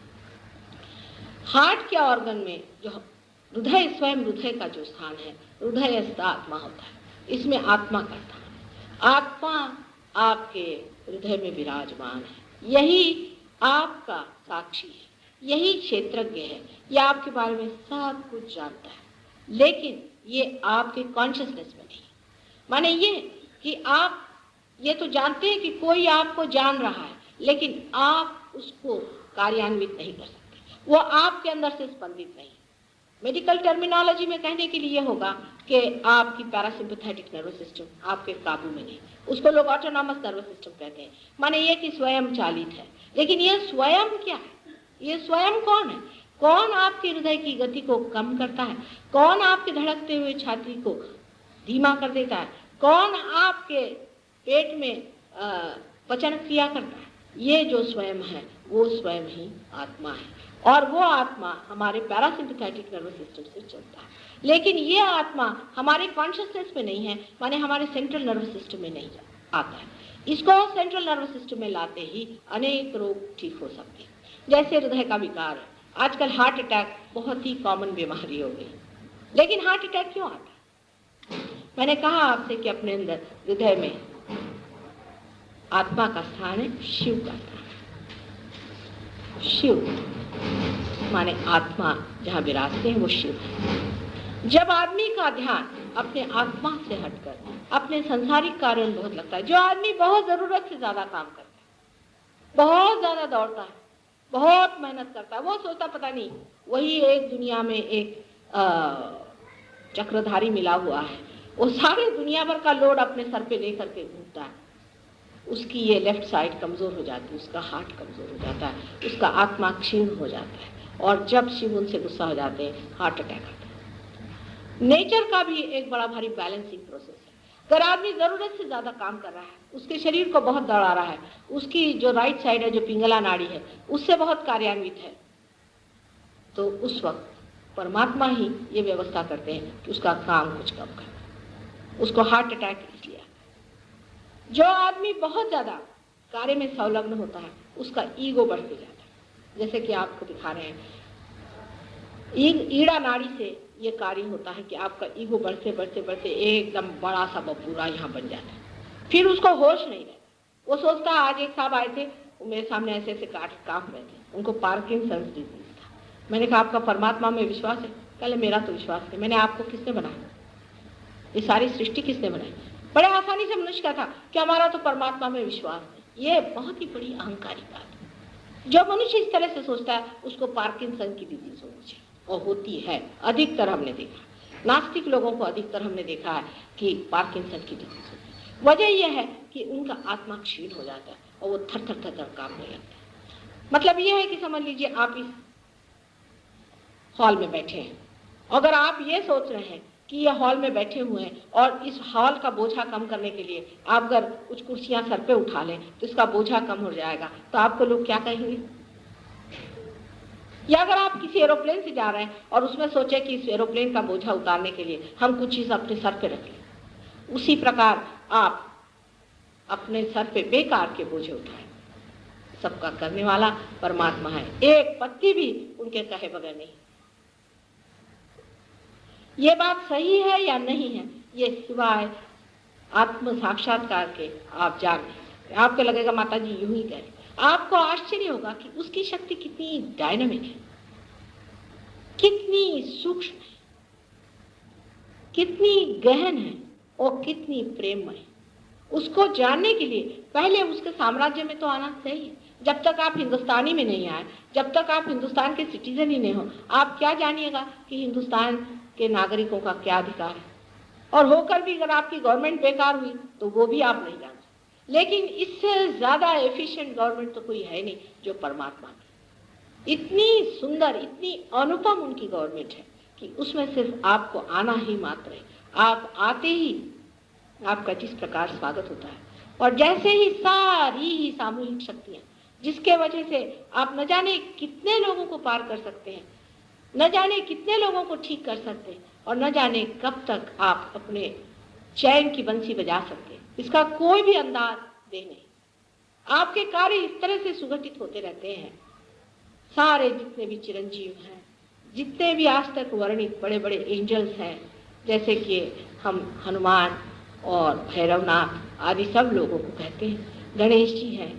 हार्ट के ऑर्गन में जो हृदय, स्वयं हृदय का जो स्थान है, हृदय आत्मा होता है, इसमें आत्मा का स्थान है। आत्मा आपके हृदय में विराजमान है, यही आपका साक्षी है, यही क्षेत्रज्ञ है, ये आपके बारे में सब कुछ जानता है, लेकिन ये आपके कॉन्शियसनेस में नहीं। माने ये कि आप ये तो जानते हैं कि कोई आपको जान रहा है, लेकिन आप उसको कार्यान्वित नहीं कर सकते, वो आपके अंदर से स्पंदित नहीं। मेडिकल टर्मिनोलॉजी में कहने के लिए होगा कि आपकी पैरासिम्पैथेटिक नर्वस सिस्टम आपके काबू में नहीं, उसको लोग ऑटोनॉमस नर्वस सिस्टम कहते हैं। माने ये कि स्वयं चालित है, लेकिन ये स्वयं क्या है? ये स्वयं कौन है? कौन आपके हृदय की गति को कम करता है? कौन आपके धड़कते हुए छाती को धीमा कर देता है? कौन आपके पेट में पचन क्रिया करता है? ये जो स्वयं है वो स्वयं ही आत्मा है, और वो आत्मा हमारे पैरासिम्पैथेटिक नर्वस सिस्टम से चलता है, लेकिन ये आत्मा हमारे कॉन्शियसनेस में नहीं है, माने हमारे सेंट्रल नर्वस सिस्टम में नहीं आता है। इसको सेंट्रल नर्वस सिस्टम में लाते ही अनेक रोग ठीक हो सकते हैं, जैसे हृदय का विकार है। आजकल हार्ट अटैक बहुत ही कॉमन बीमारी हो गई, लेकिन हार्ट अटैक क्यों आता है? मैंने कहा आपसे कि अपने अंदर हृदय में आत्मा का स्थान है, शिव का स्थान है। शिव माने आत्मा जहाँ विराजते हैं वो शिव है। जब आदमी का ध्यान अपने आत्मा से हटकर अपने संसारिक कार्यों में बहुत लगता है, जो आदमी बहुत जरूरत से ज्यादा काम करता है, बहुत ज्यादा दौड़ता है, बहुत मेहनत करता है, वो सोचता पता नहीं वही एक दुनिया में एक चक्रधारी मिला हुआ है, वो सारे दुनिया भर का लोड अपने सर पे लेकर के घूमता है, उसकी ये लेफ्ट साइड कमजोर हो जाती है, उसका हार्ट कमजोर हो जाता है, उसका आत्मा क्षीण हो जाता है, और जब शिव उनसे गुस्सा हो जाते हैं हार्ट अटैक आता है। नेचर का भी एक बड़ा भारी बैलेंसिंग प्रोसेस है। अगर आदमी जरूरत से ज्यादा काम कर रहा है, उसके शरीर को बहुत दौड़ा रहा है, उसकी जो राइट साइड है, जो पिंगला नाड़ी है, उससे बहुत कार्यान्वित है, तो उस वक्त परमात्मा ही ये व्यवस्था करते हैं कि उसका काम कुछ कम कर, उसको हार्ट अटैक इसलिए। जो आदमी बहुत ज्यादा कार्य में संलग्न होता है उसका ईगो बढ़ते जाता है, जैसे कि आपको दिखा रहे हैं, ईड़ा नाड़ी से ये कार्य होता है कि आपका ईगो बढ़ते बढ़ते बढ़ते एकदम बड़ा सा बबूरा यहाँ बन जाता है, फिर उसको होश नहीं रहता। वो सोचता है, आज एक साहब आए थे, वो मेरे सामने ऐसे ऐसे कांप रहे थे, उनको पार्किंसंस डिजीज था। मैंने कहा आपका परमात्मा में विश्वास है? कहले मेरा तो विश्वास नहीं। मैंने आपको किसने बनाया? ये सारी सृष्टि किसने बनाई? बड़े आसानी से मनुष्य का था कि हमारा तो परमात्मा में विश्वास है। ये बहुत ही बड़ी अहंकारी बात है। जो मनुष्य इस तरह से सोचता है उसको पार्किंसन की डिजीज होनी चाहिए, और होती है। अधिकतर हमने देखा, नास्तिक लोगों को अधिकतर हमने देखा है कि पार्किंसन की डिजीज होती है। वजह यह है कि उनका आत्मा क्षीण हो जाता है और वो थर थर थर थर कांपने लगता है। मतलब यह है कि समझ लीजिए आप इस हॉल में बैठे हैं, अगर आप ये सोच रहे हैं कि ये हॉल में बैठे हुए हैं और इस हॉल का बोझा कम करने के लिए आप अगर कुछ कुर्सियां सर पे उठा लें तो इसका बोझा कम हो जाएगा, तो आपको लोग क्या कहेंगे? या अगर आप किसी एरोप्लेन से जा रहे हैं और उसमें सोचे कि इस एरोप्लेन का बोझा उतारने के लिए हम कुछ चीज अपने सर पे रख लें, उसी प्रकार आप अपने सर पे बेकार के बोझे उठाएं। सबका करने वाला परमात्मा है, एक पत्ती भी उनके कहे बगैर नहीं। ये बात सही है या नहीं है, ये सिवाय आत्म साक्षात्कार के आप जान नहीं सकते। आपको लगेगा माता जी यूं ही कह रही, आपको आश्चर्य होगा कि उसकी शक्ति कितनी डायनामिक है, कितनी सूक्ष्म है, कितनी गहन है और कितनी प्रेममय है। उसको जानने के लिए पहले उसके साम्राज्य में तो आना चाहिए। जब तक आप हिंदुस्तानी में नहीं आए, जब तक आप हिंदुस्तान के सिटीजन ही नहीं हो, आप क्या जानिएगा कि हिंदुस्तान के नागरिकों का क्या अधिकार है। और होकर भी अगर आपकी गवर्नमेंट बेकार हुई तो वो भी आप नहीं जान सकते। लेकिन इससे ज्यादा एफिशिएंट गवर्नमेंट तो कोई है नहीं जो परमात्मा की। इतनी सुंदर, इतनी अनुपम उनकी गवर्नमेंट है कि उसमें सिर्फ आपको आना ही मात्र है। आप आते ही आपका जिस प्रकार स्वागत होता है, और जैसे ही सारी ही सामूहिक शक्तियां जिसके वजह से आप न जाने कितने लोगों को पार कर सकते हैं, न जाने कितने लोगों को ठीक कर सकते हैं, और न जाने कब तक आप अपने चैन की बंसी बजा सकते हैं, इसका कोई भी अंदाज दे नहीं। आपके कार्य इस तरह से सुगठित होते रहते हैं। सारे जितने भी चिरंजीव हैं, जितने भी आज तक वर्णित बड़े बड़े एंजल्स हैं, जैसे कि हम हनुमान और भैरवनाथ आदि सब लोगों को कहते हैं, गणेश जी हैं,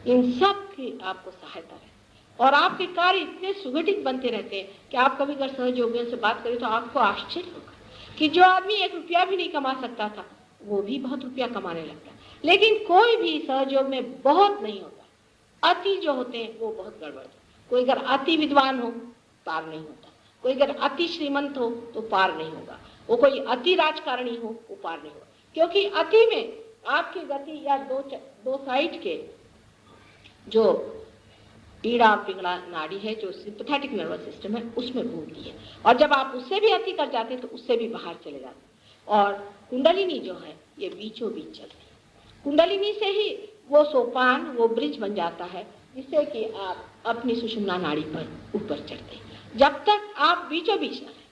इन सब की आपको सहायता है और आपके कार्य इतने सुगठित बनते रहते हैं कि आप कभी अगर सहयोगियों से बात करें तो आपको आश्चर्य होगा कि जो आदमी 1 रुपया भी नहीं कमा सकता था वो भी बहुत रुपया कमाने लगता है। लेकिन कोई भी सहयोग में बहुत नहीं होता, अति जो होते हैं वो बहुत गड़बड़ है। कोई अगर अति विद्वान हो पार नहीं होता, कोई अगर अति श्रीमंत हो तो पार नहीं होगा, वो कोई अति राजकारणी हो वो पार नहीं होगा, क्योंकि अति में आपकी गति या दो साइड के जो ईड़ा और पिंगला नाड़ी है, जो सिंपैथेटिक नर्वस सिस्टम है, उसमें घूमती है और जब आप उससे भी अति कर जाते हैं तो उससे भी बाहर चले जाते हैं। और कुंडलिनी जो है ये बीचों बीच चलती है। कुंडलिनी से ही वो सोपान, वो ब्रिज बन जाता है जिससे कि आप अपनी सुषुम्ना नाड़ी पर ऊपर चढ़ते हैं। जब तक आप बीचों बीच न रहें,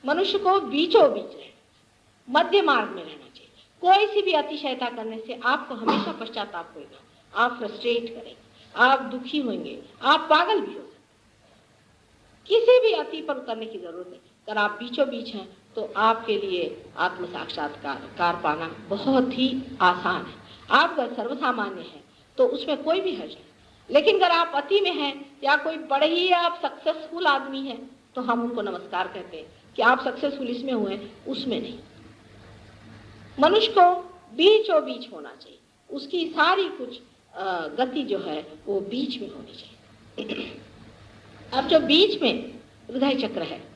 मनुष्य को बीचों बीच रहे, मध्य मार्ग में रहना चाहिए। कोई सी भी अतिशयता करने से आपको हमेशा पश्चाताप होगा, आप फ्रस्ट्रेट करेंगे, आप दुखी होंगे, आप पागल भी हो सकते। किसी भी अति पर उतरने की जरूरत नहीं। अगर आप बीचों बीच हैं तो आपके लिए आत्म साक्षात्कार पाना बहुत ही आसान है। आप अगर सर्वसामान्य हैं तो उसमें कोई भी हर्ज नहीं, लेकिन अगर आप अति में हैं या कोई बड़े ही आप सक्सेसफुल आदमी हैं तो हम उनको नमस्कार कहते हैं कि आप सक्सेसफुल इसमें हुए, उसमें नहीं। मनुष्य को बीचों बीच होना चाहिए, उसकी सारी कुछ गति जो है वो बीच में होनी चाहिए। अब जो बीच में हृदय चक्र है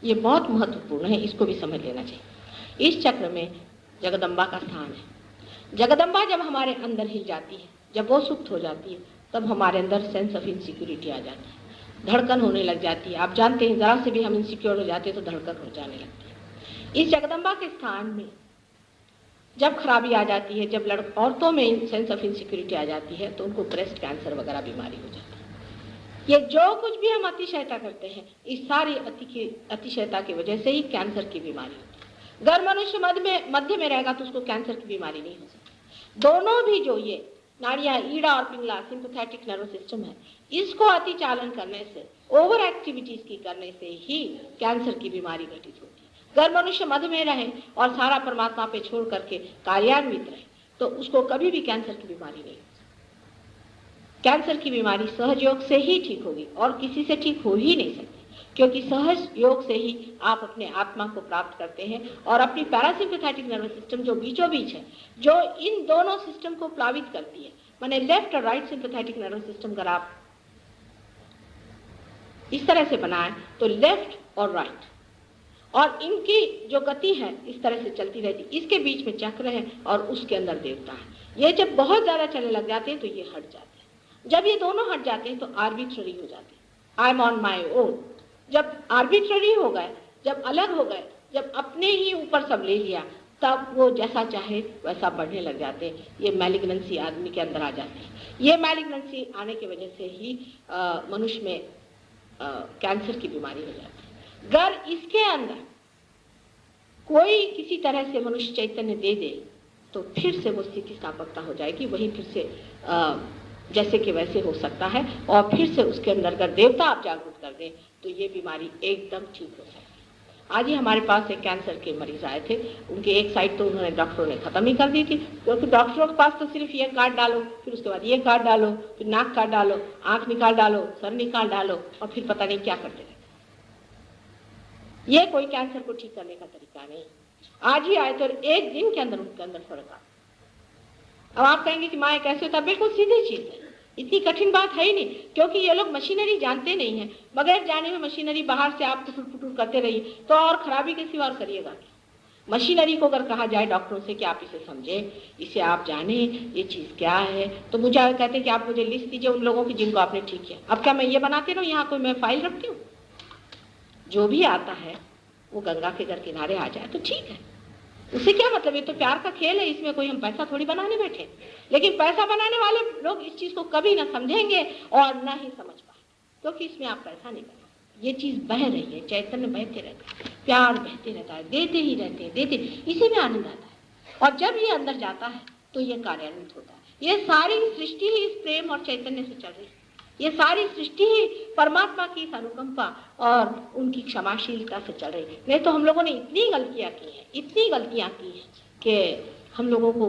ये बहुत महत्वपूर्ण है, इसको भी समझ लेना चाहिए। इस चक्र में जगदम्बा का स्थान है। जगदम्बा जब हमारे अंदर हिल जाती है, जब वो सुप्त हो जाती है, तब हमारे अंदर सेंस ऑफ इनसिक्योरिटी आ जाती है, धड़कन होने लग जाती है। आप जानते हैं जरा से भी हम इनसिक्योर हो जाते हैं तो धड़कन हो जाने लगती है। इस जगदम्बा के स्थान में जब खराबी आ जाती है, जब औरतों में सेंस ऑफ इनसिक्योरिटी आ जाती है तो उनको ब्रेस्ट कैंसर वगैरह बीमारी हो जाती है। ये जो कुछ भी हम अतिशयता करते हैं, इस सारी अतिशयता की वजह से ही कैंसर की बीमारी होती है। अगर मनुष्य मध्य में रहेगा तो उसको कैंसर की बीमारी नहीं हो सकती। दोनों भी जो ये नाड़ियां, ईड़ा और पिंगला, सिंपैथेटिक नर्वस सिस्टम है, इसको अतिचालन करने से, ओवर एक्टिविटीज की करने से ही कैंसर की बीमारी घटित होती है। अगर मनुष्य मध्य में रहे और सारा परमात्मा पे छोड़ करके कार्यान्वित रहे तो उसको कभी भी कैंसर की बीमारी नहीं हो सकती। कैंसर की बीमारी सहज योग से ही ठीक होगी और किसी से ठीक हो ही नहीं सकती, क्योंकि सहज योग से ही आप अपने आत्मा को प्राप्त करते हैं और अपनी पैरासिम्पैथेटिक नर्वस सिस्टम जो बीचों बीच है, जो इन दोनों सिस्टम को प्लावित करती है, माने लेफ्ट और राइट सिंपैथेटिक नर्वस सिस्टम अगर आप इस तरह से बनाएं तो लेफ्ट और राइट और इनकी जो गति है इस तरह से चलती रहती, इसके बीच में चक्र है और उसके अंदर देवता है। ये जब बहुत ज्यादा चलने लग जाते हैं तो ये हट जाते हैं। जब ये दोनों हट जाते हैं तो आर्बिट्ररी हो जाते हैं, I am on my own. जब आर्बिट्ररी हो गए, जब अलग हो गए, जब अपने ही ऊपर सब ले लिया, तब वो जैसा चाहे वैसा बढ़ने लग जाते हैं। ये मैलिग्नेंसी आदमी के अंदर आ जाती है। ये मैलिग्नेंसी आने की वजह से ही मनुष्य में कैंसर की बीमारी हो जाती है। अगर इसके अंदर कोई किसी तरह से मनुष्य चैतन्य दे दे तो फिर से वो स्थिति स्थापकता हो जाएगी, वही फिर से जैसे कि वैसे हो सकता है और फिर से उसके अंदर अगर देवता आप जागरूक कर दें तो ये बीमारी एकदम ठीक हो जाएगी। आज ही हमारे पास एक कैंसर के मरीज आए थे, उनकी एक साइड तो उन्होंने डॉक्टरों ने खत्म ही कर दी थी, क्योंकि डॉक्टरों के पास तो सिर्फ ये कार्ड डालो, फिर उसके बाद ये कार्ड डालो, फिर नाक काट डालो, आंख निकाल डालो, सर निकाल डालो और फिर पता नहीं क्या करते रहते। ये कोई कैंसर को ठीक करने का तरीका नहीं। आज ही आए तो एक दिन के अंदर उनके अंदर फर्क आ। अब आप कहेंगे कि माँ कैसे होता, बिल्कुल सीधी चीज है, इतनी कठिन बात है ही नहीं, क्योंकि ये लोग मशीनरी जानते नहीं है। बगैर जाने में मशीनरी बाहर से आप पुटुर पुटुर करते रहिए तो और खराबी के सिवा और करिएगा क्या। मशीनरी को अगर कहा जाए डॉक्टरों से कि आप इसे समझें, इसे आप जाने, ये चीज क्या है, तो मुझे कहते हैं कि आप मुझे लिस्ट दीजिए उन लोगों की जिनको आपने ठीक किया। अब क्या मैं ये बनाती रहूं, यहाँ कोई मैं फाइल रखती हूँ? जो भी आता है वो गंगा के घर किनारे आ जाए तो ठीक है, उससे क्या मतलब, ये तो प्यार का खेल है, इसमें कोई हम पैसा थोड़ी बनाने बैठे। लेकिन पैसा बनाने वाले लोग इस चीज को कभी ना समझेंगे और ना ही समझ पाए, क्योंकि इसमें आप पैसा नहीं बना, ये चीज बह रही है, चैतन्य बहते रहता है, प्यार बहते रहता है, देते ही रहते हैं, देते, इसी में आनंद आता है। और जब ये अंदर जाता है तो ये कार्यान्वित होता है। ये सारी सृष्टि ही इस प्रेम और चैतन्य से चल रही है। ये सारी सृष्टि ही परमात्मा की अनुकंपा और उनकी क्षमाशीलता से चल रही है। नहीं तो हम लोगों ने इतनी गलतियां की हैं, इतनी गलतियां की हैं कि हम लोगों को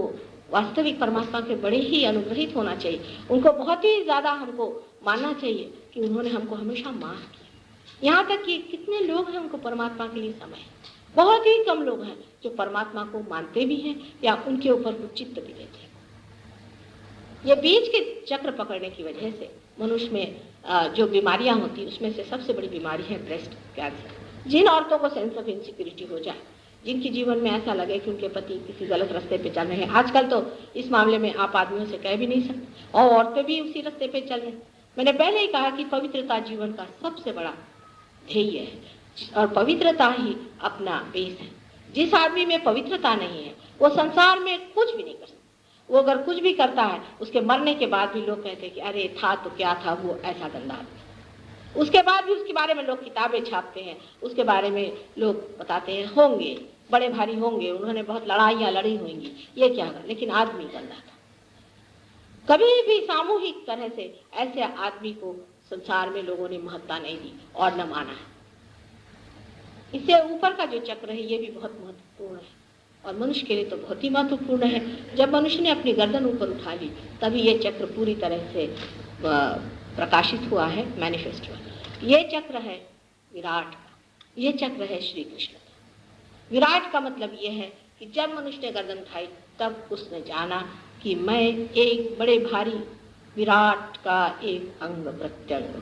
वास्तविक परमात्मा के बड़े ही अनुग्रहित होना चाहिए, उनको बहुत ही ज़्यादा हमको मानना चाहिए कि उन्होंने हमको हमेशा माफ़ किया। यहाँ तक कि कितने लोग हैं उनको परमात्मा के लिए समय, बहुत ही कम लोग हैं जो परमात्मा को मानते भी हैं या उनके ऊपर कुछ चित्त भी देते हैं। ये बीच के चक्र पकड़ने की वजह से मनुष्य में जो बीमारियां होती हैं उसमें से सबसे बड़ी बीमारी है ब्रेस्ट कैंसर। जिन औरतों को सेंस ऑफ इनसिक्योरिटी हो जाए, जिनके जीवन में ऐसा लगे कि उनके पति किसी गलत रास्ते पे चल रहे हैं, आजकल तो इस मामले में आप आदमियों से कह भी नहीं सकते और औरतें भी उसी रास्ते पे चल रही हैं। मैंने पहले ही कहा कि पवित्रता जीवन का सबसे बड़ा ध्येय है और पवित्रता ही अपना बेस है। जिस आदमी में पवित्रता नहीं है वो संसार में कुछ भी नहीं कर सकता। वो अगर कुछ भी करता है उसके मरने के बाद भी लोग कहते हैं कि अरे था तो क्या था, वो ऐसा गंदा आदमी। उसके बाद भी उसके बारे में लोग किताबें छापते हैं, उसके बारे में लोग बताते हैं होंगे बड़े भारी होंगे, उन्होंने बहुत लड़ाइयाँ लड़ी होंगी, ये क्या है, लेकिन आदमी गंदा था। कभी भी सामूहिक तरह से ऐसे आदमी को संसार में लोगों ने महत्ता नहीं दी और न माना है। इससे ऊपर का जो चक्र है ये भी बहुत महत्वपूर्ण है और मनुष्य के लिए तो बहुत ही महत्वपूर्ण है। जब मनुष्य ने अपनी गर्दन ऊपर उठा ली तभी ये चक्र पूरी तरह से प्रकाशित हुआ है, मैनिफेस्ट हुआ। ये चक्र है विराट का, ये चक्र है श्री कृष्ण का। विराट का मतलब ये है कि जब मनुष्य ने गर्दन उठाई तब उसने जाना कि मैं एक बड़े भारी विराट का एक अंग प्रत्यंग,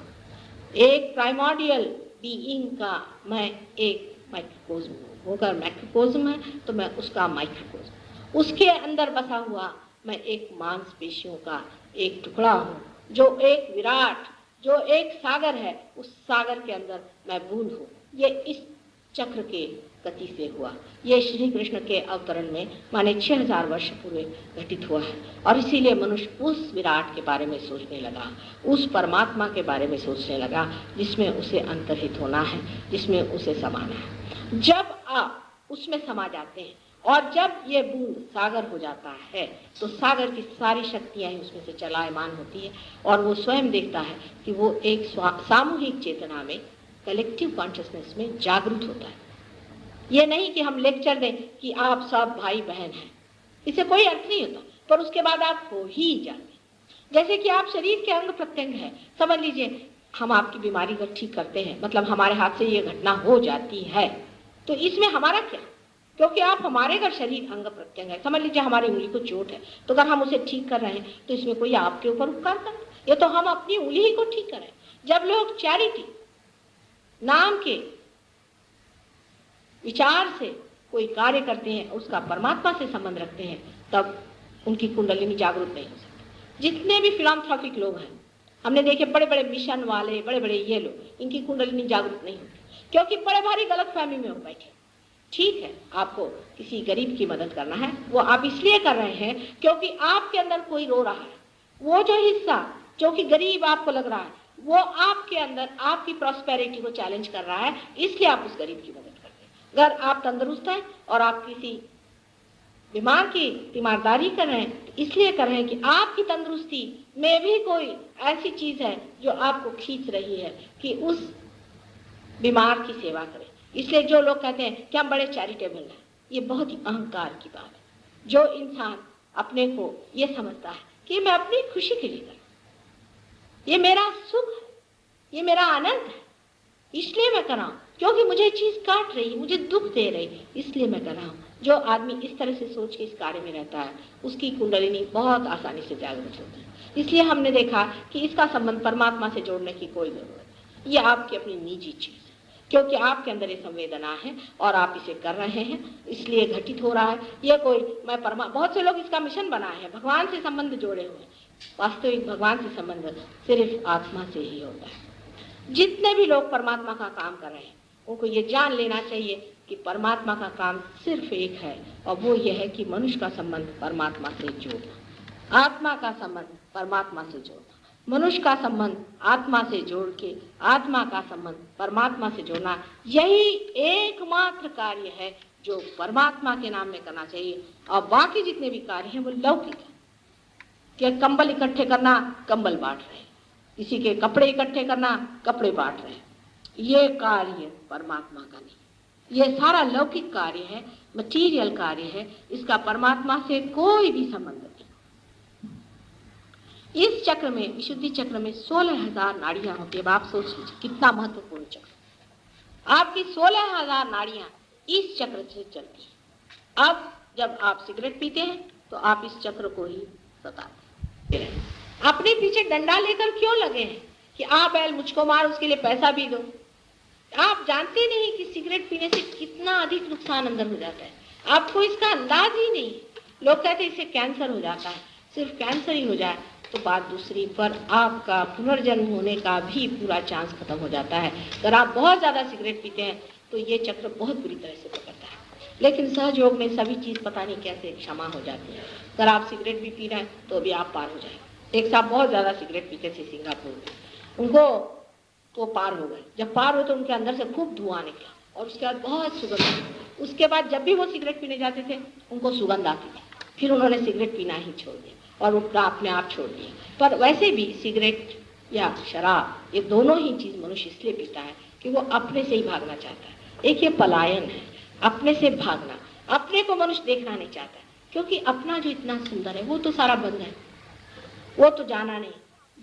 एक प्राइमोर्डियल बीइंग का मैं एक माइक्रोकोज्म हूँ। होकर मैक्रोकोज्म है तो मैं उसका माइक्रोकोज्म, उसके अंदर बसा हुआ मैं एक मांसपेशियों का एक टुकड़ा हूँ, जो एक विराट, जो एक सागर है, उस सागर के अंदर मैं बूंद हूँ। ये इस चक्र के गति से हुआ। ये श्री कृष्ण के अवतरण में माने 6000 वर्ष पूर्व घटित हुआ है और इसीलिए मनुष्य उस विराट के बारे में सोचने लगा, उस परमात्मा के बारे में सोचने लगा जिसमें उसे अंतर्हित होना है, जिसमें उसे समाना है। जब आप उसमें समा जाते हैं और जब ये बूंद सागर हो जाता है तो सागर की सारी शक्तियाँ ही उसमें से चलायमान होती है और वो स्वयं देखता है कि वो एक सामूहिक चेतना में, कलेक्टिव कॉन्शियसनेस में जागृत होता है। ये नहीं कि हम लेक्चर दें कि आप सब भाई बहन हैं, इससे कोई अर्थ नहीं होता, पर उसके बाद आप हो ही जाते। जैसे कि आप शरीर के अंग प्रत्यंग हैं, समझ लीजिए हम आपकी बीमारी को ठीक करते हैं, मतलब हमारे हाथ से ये घटना हो जाती है, तो इसमें हमारा क्या, क्योंकि आप हमारे अगर शरीर अंग प्रत्यंग है, समझ लीजिए हमारी उंगली को चोट है तो अगर हम उसे ठीक कर रहे हैं तो इसमें कोई आपके ऊपर उपकार कर, ये तो हम अपनी उंगली ही को ठीक कर रहे हैं। जब लोग चैरिटी नाम के विचार से कोई कार्य करते हैं, उसका परमात्मा से संबंध रखते हैं, तब उनकी कुंडलिनी जागरूक नहीं हो सकती। जितने भी फिलांथ्रोपिक लोग हैं हमने देखे, बड़े बड़े मिशन वाले, बड़े बड़े ये लोग, इनकी कुंडलिनी जागरूक नहीं होती क्योंकि बड़े भारी गलत फहमी में हो बैठे। ठीक है, आपको किसी गरीब की मदद करना है, वो आप इसलिए कर रहे हैं क्योंकि आपके अंदर कोई रो रहा है। वो जो हिस्सा जो कि गरीब आपको लग रहा है वो आपके अंदर आपकी प्रॉस्पेरिटी को चैलेंज कर रहा है, इसलिए आप उस गरीब की मदद करते हैं। अगर आप तंदुरुस्त हैं और आप किसी बीमार की तीमारदारी कर रहे हैं तो इसलिए कर रहे हैं कि आपकी तंदुरुस्ती में भी कोई ऐसी चीज है जो आपको खींच रही है कि उस बीमार की सेवा करें। इसलिए जो लोग कहते हैं कि हम बड़े चैरिटेबल हैं, ये बहुत ही अहंकार की बात है। जो इंसान अपने को ये समझता है कि मैं अपनी खुशी के लिए कर रहा हूं, ये मेरा सुख है, ये मेरा आनंद है, इसलिए मैं कर रहा हूँ, क्योंकि मुझे चीज काट रही, मुझे दुख दे रही, इसलिए मैं कर रहा हूँ। जो आदमी इस तरह से सोच के इस कार्य में रहता है उसकी कुंडलिनी बहुत आसानी से जागृत होती है। इसलिए हमने देखा कि इसका संबंध परमात्मा से जोड़ने की कोई जरूरत नहीं, ये आपकी अपनी निजी चीज है, क्योंकि आपके अंदर ये संवेदना है और आप इसे कर रहे हैं, इसलिए घटित हो रहा है। ये कोई मैं बहुत से लोग इसका मिशन बनाए हैं, भगवान से संबंध जोड़े हुए हैं। वास्तविक भगवान से संबंध सिर्फ आत्मा से ही होता है। जितने भी लोग परमात्मा का काम कर रहे हैं उनको ये जान लेना चाहिए कि परमात्मा का काम सिर्फ एक है और वो ये है कि मनुष्य का संबंध परमात्मा से जोड़ना, आत्मा का संबंध परमात्मा से जोड़ना, मनुष्य का संबंध आत्मा से जोड़ के आत्मा का संबंध परमात्मा से जोड़ना, यही एकमात्र कार्य है जो परमात्मा के नाम में करना चाहिए। और बाकी जितने भी कार्य हैं वो लौकिक है, कि कंबल इकट्ठे करना, कंबल बांट रहे, किसी के कपड़े इकट्ठे करना, कपड़े बांट रहे, ये कार्य परमात्मा का नहीं, ये सारा लौकिक कार्य है। मटीरियल कार्य है, इसका परमात्मा से कोई भी संबंध नहीं। इस चक्र में, विशुद्धि चक्र में 16,000 नाड़ियां होती है। अब आप सोच लीजिए कितना महत्वपूर्ण चक्र। आपकी 16,000 नाड़ियां इस चक्र से चलती है। अब जब आप सिगरेट पीते हैं तो आप इस चक्र को ही सताते हैं। अपने पीछे डंडा लेकर क्यों लगे हैं कि आ बैल मुझको मार, उसके लिए पैसा भी दो। आप जानते नहीं कि सिगरेट पीने से कितना अधिक नुकसान अंदर हो जाता है, आपको इसका अंदाज ही नहीं। लोग कहते हैं इससे कैंसर हो जाता है। सिर्फ कैंसर ही हो जाए तो बात दूसरी, पर आपका पुनर्जन्म होने का भी पूरा चांस खत्म हो जाता है। अगर आप बहुत ज्यादा सिगरेट पीते हैं तो ये चक्र बहुत बुरी तरह से पकड़ता है। लेकिन सहयोग में सभी चीज पता नहीं कैसे क्षमा हो जाती है। अगर आप सिगरेट भी पी रहे हैं तो भी आप पार हो जाएंगे। एक साहब बहुत ज्यादा सिगरेट पीते थे सिंगापुर में, उनको तो पार हो गए। जब पार हो तो उनके अंदर से खूब धुआं निकला और उसके बाद बहुत सुगंध आई। उसके बाद जब भी वो सिगरेट पीने जाते थे उनको सुगंध आती थी। फिर उन्होंने सिगरेट पीना ही छोड़ दिया और वो अपने आप छोड़ दिया। पर वैसे भी सिगरेट या शराब, ये दोनों ही चीज मनुष्य इसलिए पीता है कि वो अपने से ही भागना चाहता है। एक ये पलायन है, अपने से भागना। अपने को मनुष्य देखना नहीं चाहता, क्योंकि अपना जो इतना सुंदर है वो तो सारा बंद है, वो तो जाना नहीं।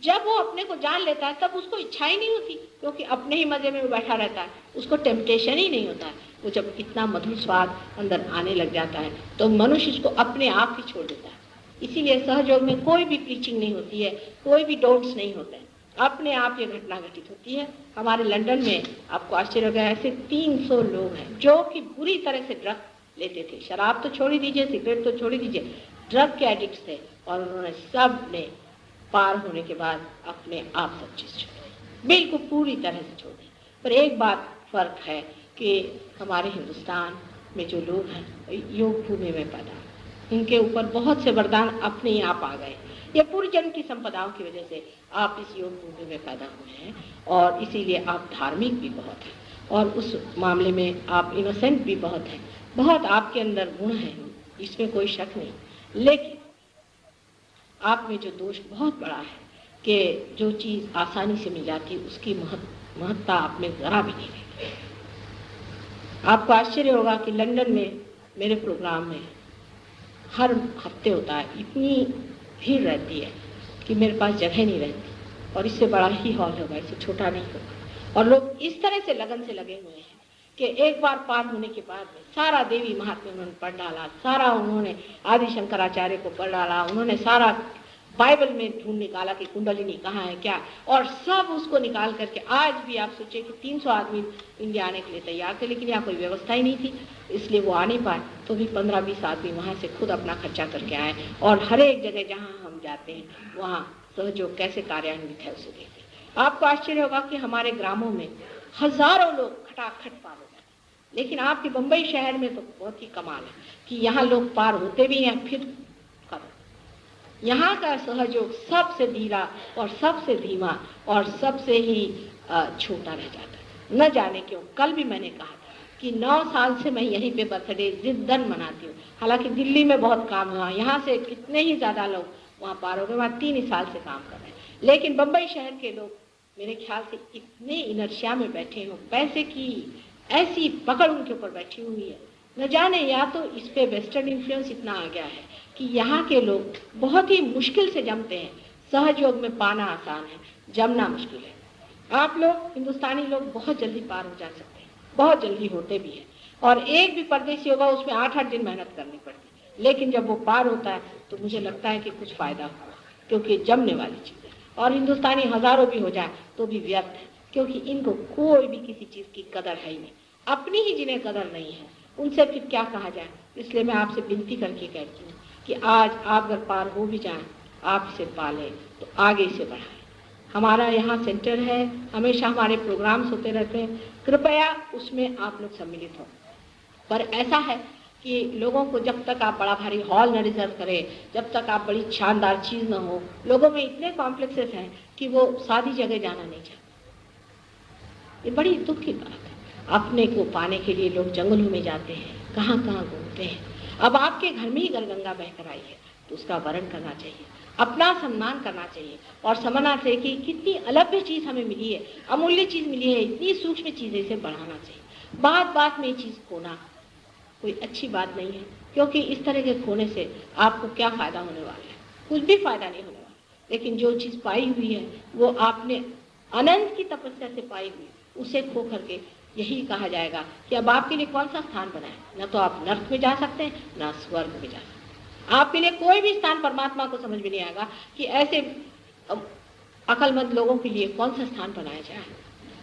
जब वो अपने को जान लेता है तब उसको इच्छा ही नहीं होती, क्योंकि अपने ही मजे में वो बैठा रहता है, उसको टेम्पटेशन ही नहीं होता है। वो जब इतना मधुर स्वाद अंदर आने लग जाता है तो मनुष्य इसको अपने आप ही छोड़ देता है। इसीलिए सहयोग में कोई भी प्रीचिंग नहीं होती है, कोई भी डोंट्स नहीं होते हैं, अपने आप ये घटना घटित होती है। हमारे लंदन में आपको आश्चर्य होगा, ऐसे 300 लोग हैं जो कि बुरी तरह से ड्रग लेते थे। शराब तो छोड़ ही दीजिए, सिगरेट तो छोड़ ही दीजिए, ड्रग के एडिक्ट थे। और उन्होंने सब ने पार होने के बाद अपने आप सब चीज छोड़ दी, बिल्कुल पूरी तरह से छोड़ दी। पर एक बात फर्क है कि हमारे हिंदुस्तान में जो लोग हैं योग भूमि में पैदा, इनके ऊपर बहुत से वरदान अपने ही आप आ गए। ये पूर्व जन्म की संपदाओं की वजह से आप इस योग भूमि में पैदा हुए हैं और इसीलिए आप धार्मिक भी बहुत हैं और उस मामले में आप इनोसेंट भी बहुत हैं। बहुत आपके अंदर गुण हैं, इसमें कोई शक नहीं। लेकिन आप में जो दोष बहुत बड़ा है कि जो चीज आसानी से मिल जाती है उसकी महत्ता आप में जरा भी नहीं है। आपको आश्चर्य होगा कि लंदन में मेरे प्रोग्राम में हर हफ्ते होता है, इतनी भीड़ रहती है कि मेरे पास जगह नहीं रहती। और इससे बड़ा ही हॉल होगा, इससे छोटा नहीं होगा। और लोग इस तरह से लगन से लगे हुए हैं कि एक बार पार होने के बाद में सारा देवी महात्म्य उन्होंने पढ़ डाला, सारा उन्होंने आदि शंकराचार्य को पढ़ डाला, उन्होंने सारा बाइबल में ढूंढ निकाला कि कुंडलिनी कहाँ है क्या, और सब उसको निकाल करके आज भी आप सोचिए कि 300 आदमी इंडिया आने के लिए तैयार थे, लेकिन यहाँ कोई व्यवस्था ही नहीं थी, इसलिए वो आ नहीं पाए। तो भी 15-20 आदमी वहाँ से खुद अपना खर्चा करके आए और हर एक जगह जहाँ हम जाते हैं वहाँ सहयोग कैसे कार्यान्वित है उसे देखते। आपको आश्चर्य होगा कि हमारे ग्रामों में हजारों लोग खटाखट पार हो जाते, लेकिन आपके बम्बई शहर में तो बहुत ही कमाल है कि यहाँ लोग पार होते भी हैं फिर करो। यहाँ का सहयोग सबसे धीरा और सबसे धीमा और सबसे ही छोटा रह जाता है। न जाने क्यों, कल भी मैंने कहा था कि 9 साल से मैं यहीं पे बर्थडे जिद्दन मनाती हूँ। हालांकि दिल्ली में बहुत काम हुआ, यहाँ से कितने ही ज्यादा लोग वहाँ पार हो गए, वहाँ 3 ही साल से काम कर रहे हैं। लेकिन बम्बई शहर के लोग मेरे ख्याल से इतने इनर्शिया में बैठे हो, पैसे की ऐसी पकड़ उनके ऊपर बैठी हुई है, न जाने या तो इस पे वेस्टर्न इन्फ्लुएंस इतना आ गया है कि यहाँ के लोग बहुत ही मुश्किल से जमते हैं। सहयोग में पाना आसान है, जमना मुश्किल है। आप लोग हिंदुस्तानी लोग बहुत जल्दी पार हो जा सकते हैं, बहुत जल्दी होते भी हैं। और एक भी परदेसी होगा उसमें 8-8 दिन मेहनत करनी पड़ती है, लेकिन जब वो पार होता है तो मुझे लगता है कि कुछ फायदा हुआ, क्योंकि जमने वाली चीज़ है। और हिंदुस्तानी हजारों भी हो जाए तो भी व्यर्थ है, क्योंकि इनको कोई भी किसी चीज़ की कदर है ही नहीं, अपनी ही जिन्हें कदर नहीं है उनसे फिर क्या कहा जाए। इसलिए मैं आपसे विनती करके कहती हूँ कि आज आप अगर पार हो भी जाएं, आप इसे पालें तो आगे इसे बढ़ाएं। हमारा यहाँ सेंटर है, हमेशा हमारे प्रोग्राम्स होते रहते हैं, कृपया उसमें आप लोग सम्मिलित हों। पर ऐसा है कि लोगों को जब तक आप बड़ा भारी हॉल न रिजर्व करें, जब तक आप बड़ी शानदार चीज़ न हो, लोगों में इतने कॉम्प्लेक्सेस हैं कि वो सादी जगह जाना नहीं चाहते। ये बड़ी दुख की बात है। अपने को पाने के लिए लोग जंगलों में जाते हैं, कहाँ कहाँ घूमते हैं। अब आपके घर में ही गंगा बहकर आई है तो उसका वरण करना चाहिए, अपना सम्मान करना चाहिए और समझना चाहिए कि कितनी अलभ्य चीज़ हमें मिली है, अमूल्य चीज़ मिली है, इतनी सूक्ष्म चीज़, इसे बढ़ाना चाहिए। बात बात में ये चीज़ खोना कोई अच्छी बात नहीं है, क्योंकि इस तरह के खोने से आपको क्या फ़ायदा होने वाला है? कुछ भी फ़ायदा नहीं होने वाला। लेकिन जो चीज़ पाई हुई है वो आपने अनंत की तपस्या से पाई हुई, उसे खो करके यही कहा जाएगा कि अब आपके लिए कौन सा स्थान बना है? न तो आप नर्क में जा सकते हैं, न स्वर्ग में जा सकते हैं। आपके लिए कोई भी स्थान परमात्मा को समझ में नहीं आएगा कि ऐसे अकलमंद लोगों के लिए कौन सा स्थान बनाया जाए।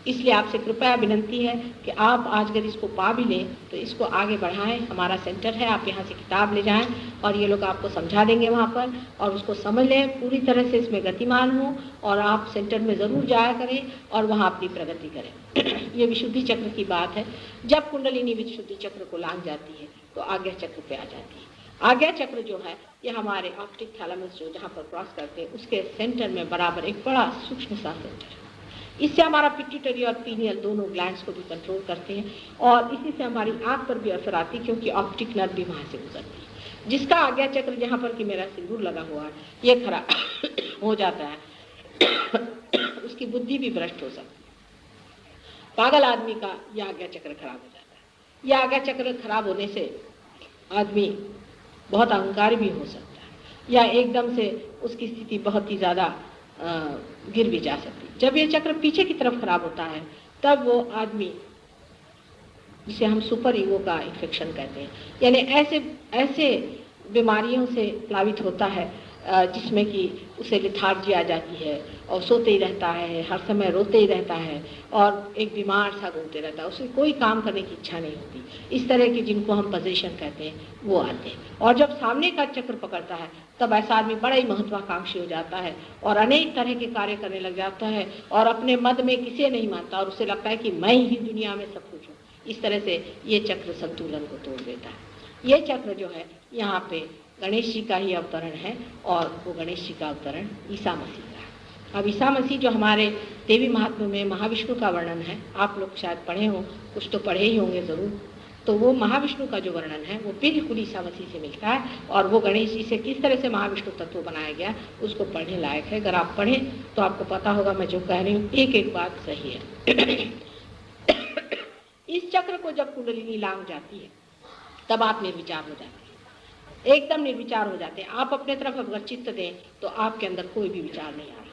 इसलिए आपसे कृपया विनंती है कि आप आज अगर इसको पा भी लें तो इसको आगे बढ़ाएं। हमारा सेंटर है, आप यहाँ से किताब ले जाएं और ये लोग आपको समझा देंगे वहाँ पर, और उसको समझ लें, पूरी तरह से इसमें गतिमान हो और आप सेंटर में ज़रूर जाया करें और वहाँ अपनी प्रगति करें। ये विशुद्धि चक्र की बात है। जब कुंडलिनी विशुद्धि चक्र को लांघ जाती है तो आज्ञा चक्र पे आ जाती है। आज्ञा चक्र जो है ये हमारे ऑप्टिक थैलेमस जो जहाँ पर क्रॉस करते हैं उसके सेंटर में बराबर एक बड़ा सूक्ष्म सा सेंटर है। इससे हमारा पिट्यूटरी और पीनियल दोनों ग्लैंड्स को भी कंट्रोल करते हैं और इसी से हमारी आँख पर भी असर आती है, क्योंकि ऑप्टिक नर्व भी वहाँ से गुजरती है। जिसका आज्ञा चक्र जहाँ पर कि मेरा सिंदूर लगा हुआ है ये खराब हो जाता है उसकी बुद्धि भी भ्रष्ट हो सकती है। पागल आदमी का यह आज्ञा चक्र खराब हो जाता है। यह आज्ञा चक्र खराब होने से आदमी बहुत अहंकारी भी हो सकता है या एकदम से उसकी स्थिति बहुत ही ज़्यादा गिर भी जा सकती है। जब ये चक्र पीछे की तरफ खराब होता है तब वो आदमी, जिसे हम सुपर ईगो का इन्फेक्शन कहते हैं, यानी ऐसे बीमारियों से प्लावित होता है जिसमें कि उसे लिथार्जी आ जाती है और सोते ही रहता है, हर समय रोते ही रहता है और एक बीमार सा घूमते रहता है, उसे कोई काम करने की इच्छा नहीं होती। इस तरह की जिनको हम पोजीशन कहते हैं वो आते हैं। और जब सामने का चक्र पकड़ता है तब ऐसा आदमी बड़ा ही महत्वाकांक्षी हो जाता है और अनेक तरह के कार्य करने लग जाता है और अपने मद में किसी नहीं मानता और उसे लगता है कि मैं ही दुनिया में सब कुछ हूँ। इस तरह से ये चक्र संतुलन को तोड़ देता है। ये चक्र जो है यहाँ पे गणेश जी का ही अवतरण है और वो गणेश जी का अवतरण ईसा मसीह का है। अब ईसा मसीह जो हमारे देवी महात्म्य में महाविष्णु का वर्णन है, आप लोग शायद पढ़े हों, कुछ तो पढ़े ही होंगे ज़रूर। तो वो महाविष्णु का जो वर्णन है वो बिल्कुल ईसा मसीह से मिलता है और वो गणेश जी से किस तरह से महाविष्णु तत्व बनाया गया उसको पढ़ने लायक है। अगर आप पढ़ें तो आपको पता होगा मैं जो कह रही हूँ एक एक बात सही है। इस चक्र को जब कुंडलिनी लांघ जाती है तब आप निर्विचार हो जाते हैं, एकदम निर्विचार हो जाते हैं। आप अपने तरफ अगर चित्त दें तो आपके अंदर कोई भी विचार नहीं आ रहा।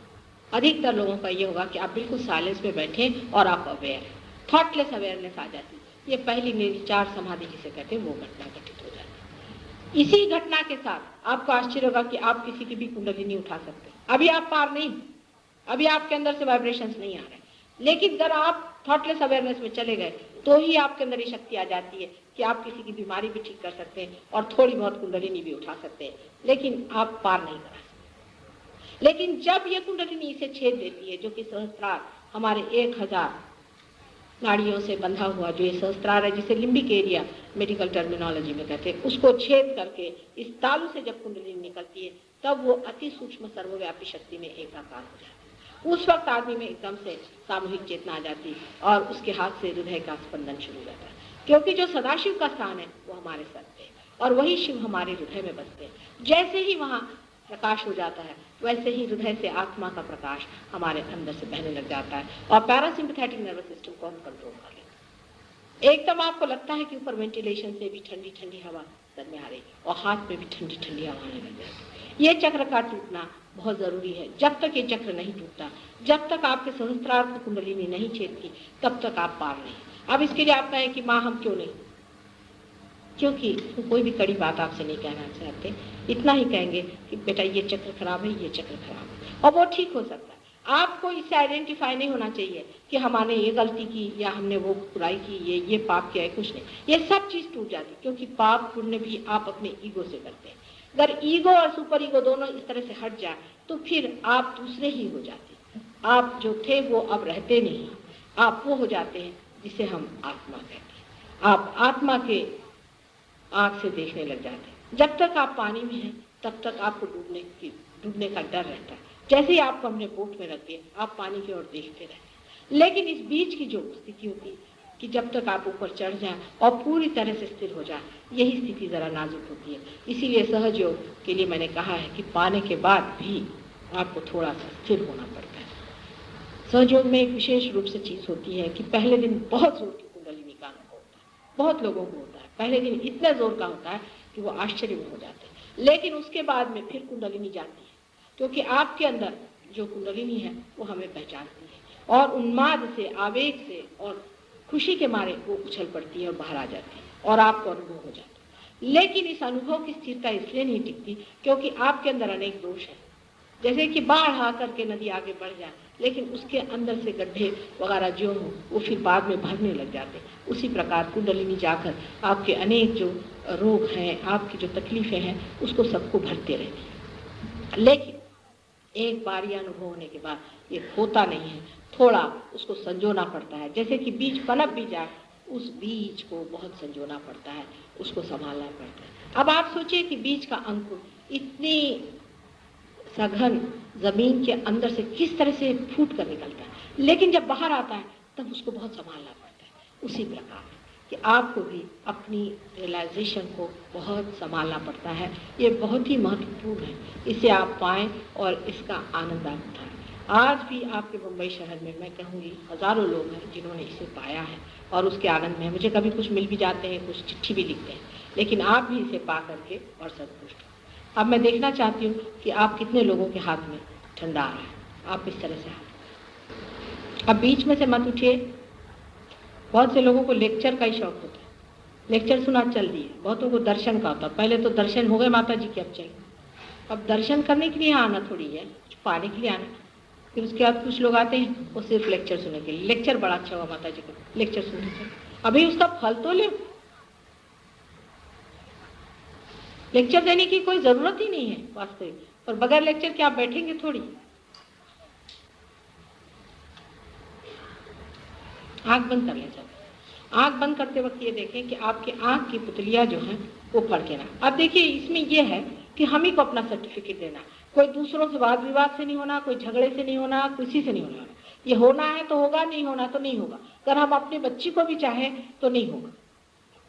अधिकतर लोगों का ये होगा कि आप बिल्कुल साइलेंस में बैठें और आप अवेयर हैं, थॉटलेस अवेयरनेस आ जाती है। ये पहली निर्विचार समाधि जिसे कहते हैं वो घटना घटित हो जाती है। इसी घटना के साथ आपको आश्चर्य होगा कि आप किसी की भी कुंडलिनी उठा सकते हैं। अभी आप पार नहीं, अभी आपके अंदर से वाइब्रेशंस नहीं आ रहे, लेकिन अगर आप थॉटलेस अवेयरनेस में चले गए तो ही आपके अंदर ये शक्ति आ जाती है कि आप किसी की बीमारी भी ठीक कर सकते हैं और थोड़ी बहुत कुंडलिनी भी उठा सकते हैं, लेकिन आप पार नहीं करा सकते। लेकिन जब ये कुंडलिनी इसे छेद देती है, जो कि सहस्त्रार हमारे 1000 नाड़ियों से बंधा हुआ जो ये सहस्त्रार है, जिसे लिम्बिक एरिया मेडिकल टर्मिनोलॉजी में कहते हैं, उसको छेद करके इस तालू से जब कुंडलिनी निकलती है तब वो अति सूक्ष्म सर्वव्यापी शक्ति में एकाकार हो जाती है। उस वक्त आदमी में एकदम से सामूहिक चेतना आ जाती है और उसके हाथ से हृदय का स्पंदन शुरू हो जाता है, क्योंकि जो सदाशिव का स्थान है वो हमारे सर पे और वही शिव हमारे हृदय में बसते हैं। जैसे ही वहाँ प्रकाश हो जाता है वैसे ही हृदय से आत्मा का प्रकाश हमारे अंदर से बहने लग जाता है और पैरासिम्पैथेटिक नर्वस सिस्टम को हम कंट्रोल कर लेते हैं। एकदम आपको लगता है कि ऊपर वेंटिलेशन से भी ठंडी ठंडी हवा सर में आ रही और हाथ में भी ठंडी ठंडी हवा आने लग जाती है। ये चक्र का टूटना बहुत ज़रूरी है। जब तक ये चक्र नहीं टूटता, जब तक आपके सहस्त्रार को कुंडलिनी नहीं छेदती, तब तक आप पार नहीं। अब इसके लिए आप कहें कि माँ हम क्यों नहीं, क्योंकि कोई भी कड़ी बात आपसे नहीं कहना चाहते, इतना ही कहेंगे कि बेटा ये चक्र खराब है, ये चक्र खराब है, और वो ठीक हो सकता है। आपको इससे आइडेंटिफाई नहीं होना चाहिए कि हमने ये गलती की या हमने वो बुराई की, ये पाप किया है, कुछ नहीं। ये सब चीज़ टूट जाती, क्योंकि पाप पुण्य भी आप अपने ईगो से करते हैं। अगर ईगो और सुपर ईगो दोनों इस तरह से हट जाए तो फिर आप दूसरे ही हो जाते हैं। आप जो थे वो अब रहते नहीं, आप वो हो जाते हैं जिसे हम आत्मा कहते हैं। आप आत्मा के आँख से देखने लग जाते हैं। जब तक आप पानी में हैं तब तक आपको डूबने का डर रहता है। जैसे ही आपको हमने बोट में रख दिया आप पानी की ओर देखते रहते हैं। लेकिन इस बीच की जो स्थिति होती है कि जब तक आप ऊपर चढ़ जाएं और पूरी तरह से स्थिर हो जाए, यही स्थिति ज़रा नाजुक होती है। इसीलिए सहयोग के लिए मैंने कहा है कि पाने के बाद भी आपको थोड़ा सा स्थिर होना पड़ता है। सहयोग में एक विशेष रूप से चीज़ होती है कि पहले दिन बहुत जोर की कुंडलिनी का अनुभव होता है, बहुत लोगों को होता है। पहले दिन इतना जोर का होता है कि वो आश्चर्य में हो जाते हैं, लेकिन उसके बाद में फिर कुंडलिनी जाती है, क्योंकि आपके अंदर जो कुंडलिनी है वो हमें पहचानती है और उन्माद से, आवेग से और खुशी के मारे वो उछल पड़ती है और बाहर आ जाती है और आपको अनुभव हो जाता है। लेकिन इस अनुभव की स्थिरता इसलिए नहीं टिकती क्योंकि आपके अंदर अनेक दोष है। जैसे कि बाढ़ आ करके नदी आगे बढ़ जाए, लेकिन उसके अंदर से गड्ढे वगैरह जो हो वो फिर बाद में भरने लग जाते। उसी प्रकार कुंडलिनी जाकर आपके अनेक जो रोग हैं, आपकी जो तकलीफें हैं, उसको सबको भरते रहते। लेकिन एक बार ये अनुभव होने के बाद ये होता नहीं है, थोड़ा उसको संजोना पड़ता है। जैसे कि बीज पनप भी जाए, उस बीज को बहुत संजोना पड़ता है, उसको संभालना पड़ता है। अब आप सोचिए कि बीज का अंकुर इतनी सघन जमीन के अंदर से किस तरह से फूट कर निकलता है, लेकिन जब बाहर आता है तब उसको बहुत संभालना पड़ता है। उसी प्रकार कि आपको भी अपनी रियलाइजेशन को बहुत संभालना पड़ता है। ये बहुत ही महत्वपूर्ण है, इसे आप पाएं और इसका आनंद आप उठाएं। आज भी आपके मुंबई शहर में मैं कहूँगी हज़ारों लोग हैं जिन्होंने इसे पाया है और उसके आनंद में मुझे कभी कुछ मिल भी जाते हैं, कुछ चिट्ठी भी लिखते हैं, लेकिन आप भी इसे पा करके और संतुष्ट हो। अब मैं देखना चाहती हूँ कि आप कितने लोगों के हाथ में ठंडा आ रहा है। आप इस तरह से हाथ, अब बीच में से मत उठिए। बहुत से लोगों को लेक्चर का ही शौक होता है, लेक्चर सुना चल दिए। बहुतों को दर्शन का होता है, पहले तो दर्शन हो गए माता जी के, अब चाहिए अब दर्शन करने के लिए आना थोड़ी है, कुछ पाने के लिए आना। फिर उसके बाद कुछ लोग आते हैं वो सिर्फ लेक्चर सुनने के लिए। लेक्चर बड़ा अच्छा हुआ माता जी का, लेक्चर सुनने के, अभी उसका फल तो ले। लेक्चर देने की कोई जरूरत ही नहीं है वास्तविक, और बगैर लेक्चर के आप बैठेंगे थोड़ी। आंख बंद कर लें सब। आंख बंद करते वक्त ये देखें कि आपकी आंख की पुतलियां जो हैं वो फड़के ना। अब देखिए इसमें ये है कि हम ही को अपना सर्टिफिकेट देना, कोई दूसरों से वाद विवाद से नहीं होना, कोई झगड़े से नहीं होना, किसी से नहीं होना। ये होना है तो होगा, नहीं होना तो नहीं होगा। अगर हम अपने बच्ची को भी चाहें तो नहीं होगा,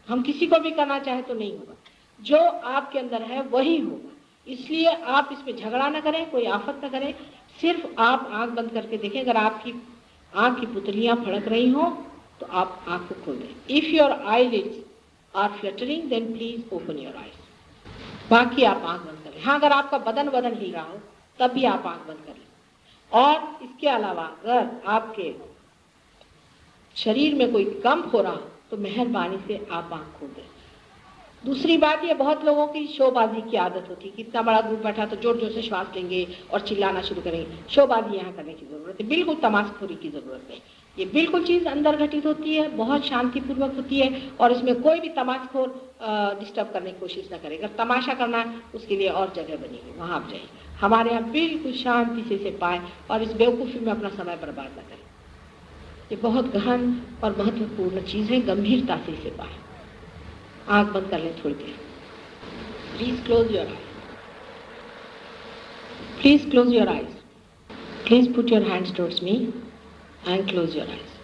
हम किसी को भी करना चाहे तो नहीं होगा। जो आपके अंदर है वही होगा। इसलिए आप इसमें झगड़ा ना करें, कोई आफत ना करें, सिर्फ आप आंख बंद करके देखें। अगर आपकी आंख की पुतलियां फड़क रही हो तो आप आंख को खोल दें। If your eyelids are fluttering then please open your eyes. बाकी आप आंख बंद करें। हाँ, अगर आपका बदन हिल रहा हो तब भी आप आंख बंद करें। और इसके अलावा अगर आपके शरीर में कोई कंप हो रहा हो तो मेहरबानी से आप आंख खोल दें। दूसरी बात, ये बहुत लोगों की शोबाजी की आदत होती है कि इतना बड़ा ग्रुप बैठा तो जोर जोर से श्वास लेंगे और चिल्लाना शुरू करेंगे। शोबाजी यहाँ करने की जरूरत है, बिल्कुल तमाशखोरी की जरूरत नहीं। ये बिल्कुल चीज़ अंदर घटित होती है, बहुत शांतिपूर्वक होती है और इसमें कोई भी तमाशखोर डिस्टर्ब करने की कोशिश ना करे। अगर तमाशा करना है उसके लिए और जगह बनी हुई, वहाँ आप जाइए। हमारे यहाँ बिल्कुल शांति से इसे पाएँ और इस बेवकूफ़ी में अपना समय बर्बाद न करें। ये बहुत गहन और महत्वपूर्ण चीज़ है, गंभीरता से इसे पाएँ। आंख बंद कर लें थोड़ी देर। Please close your eyes. Please close your eyes. Please put your hands towards me and close your eyes.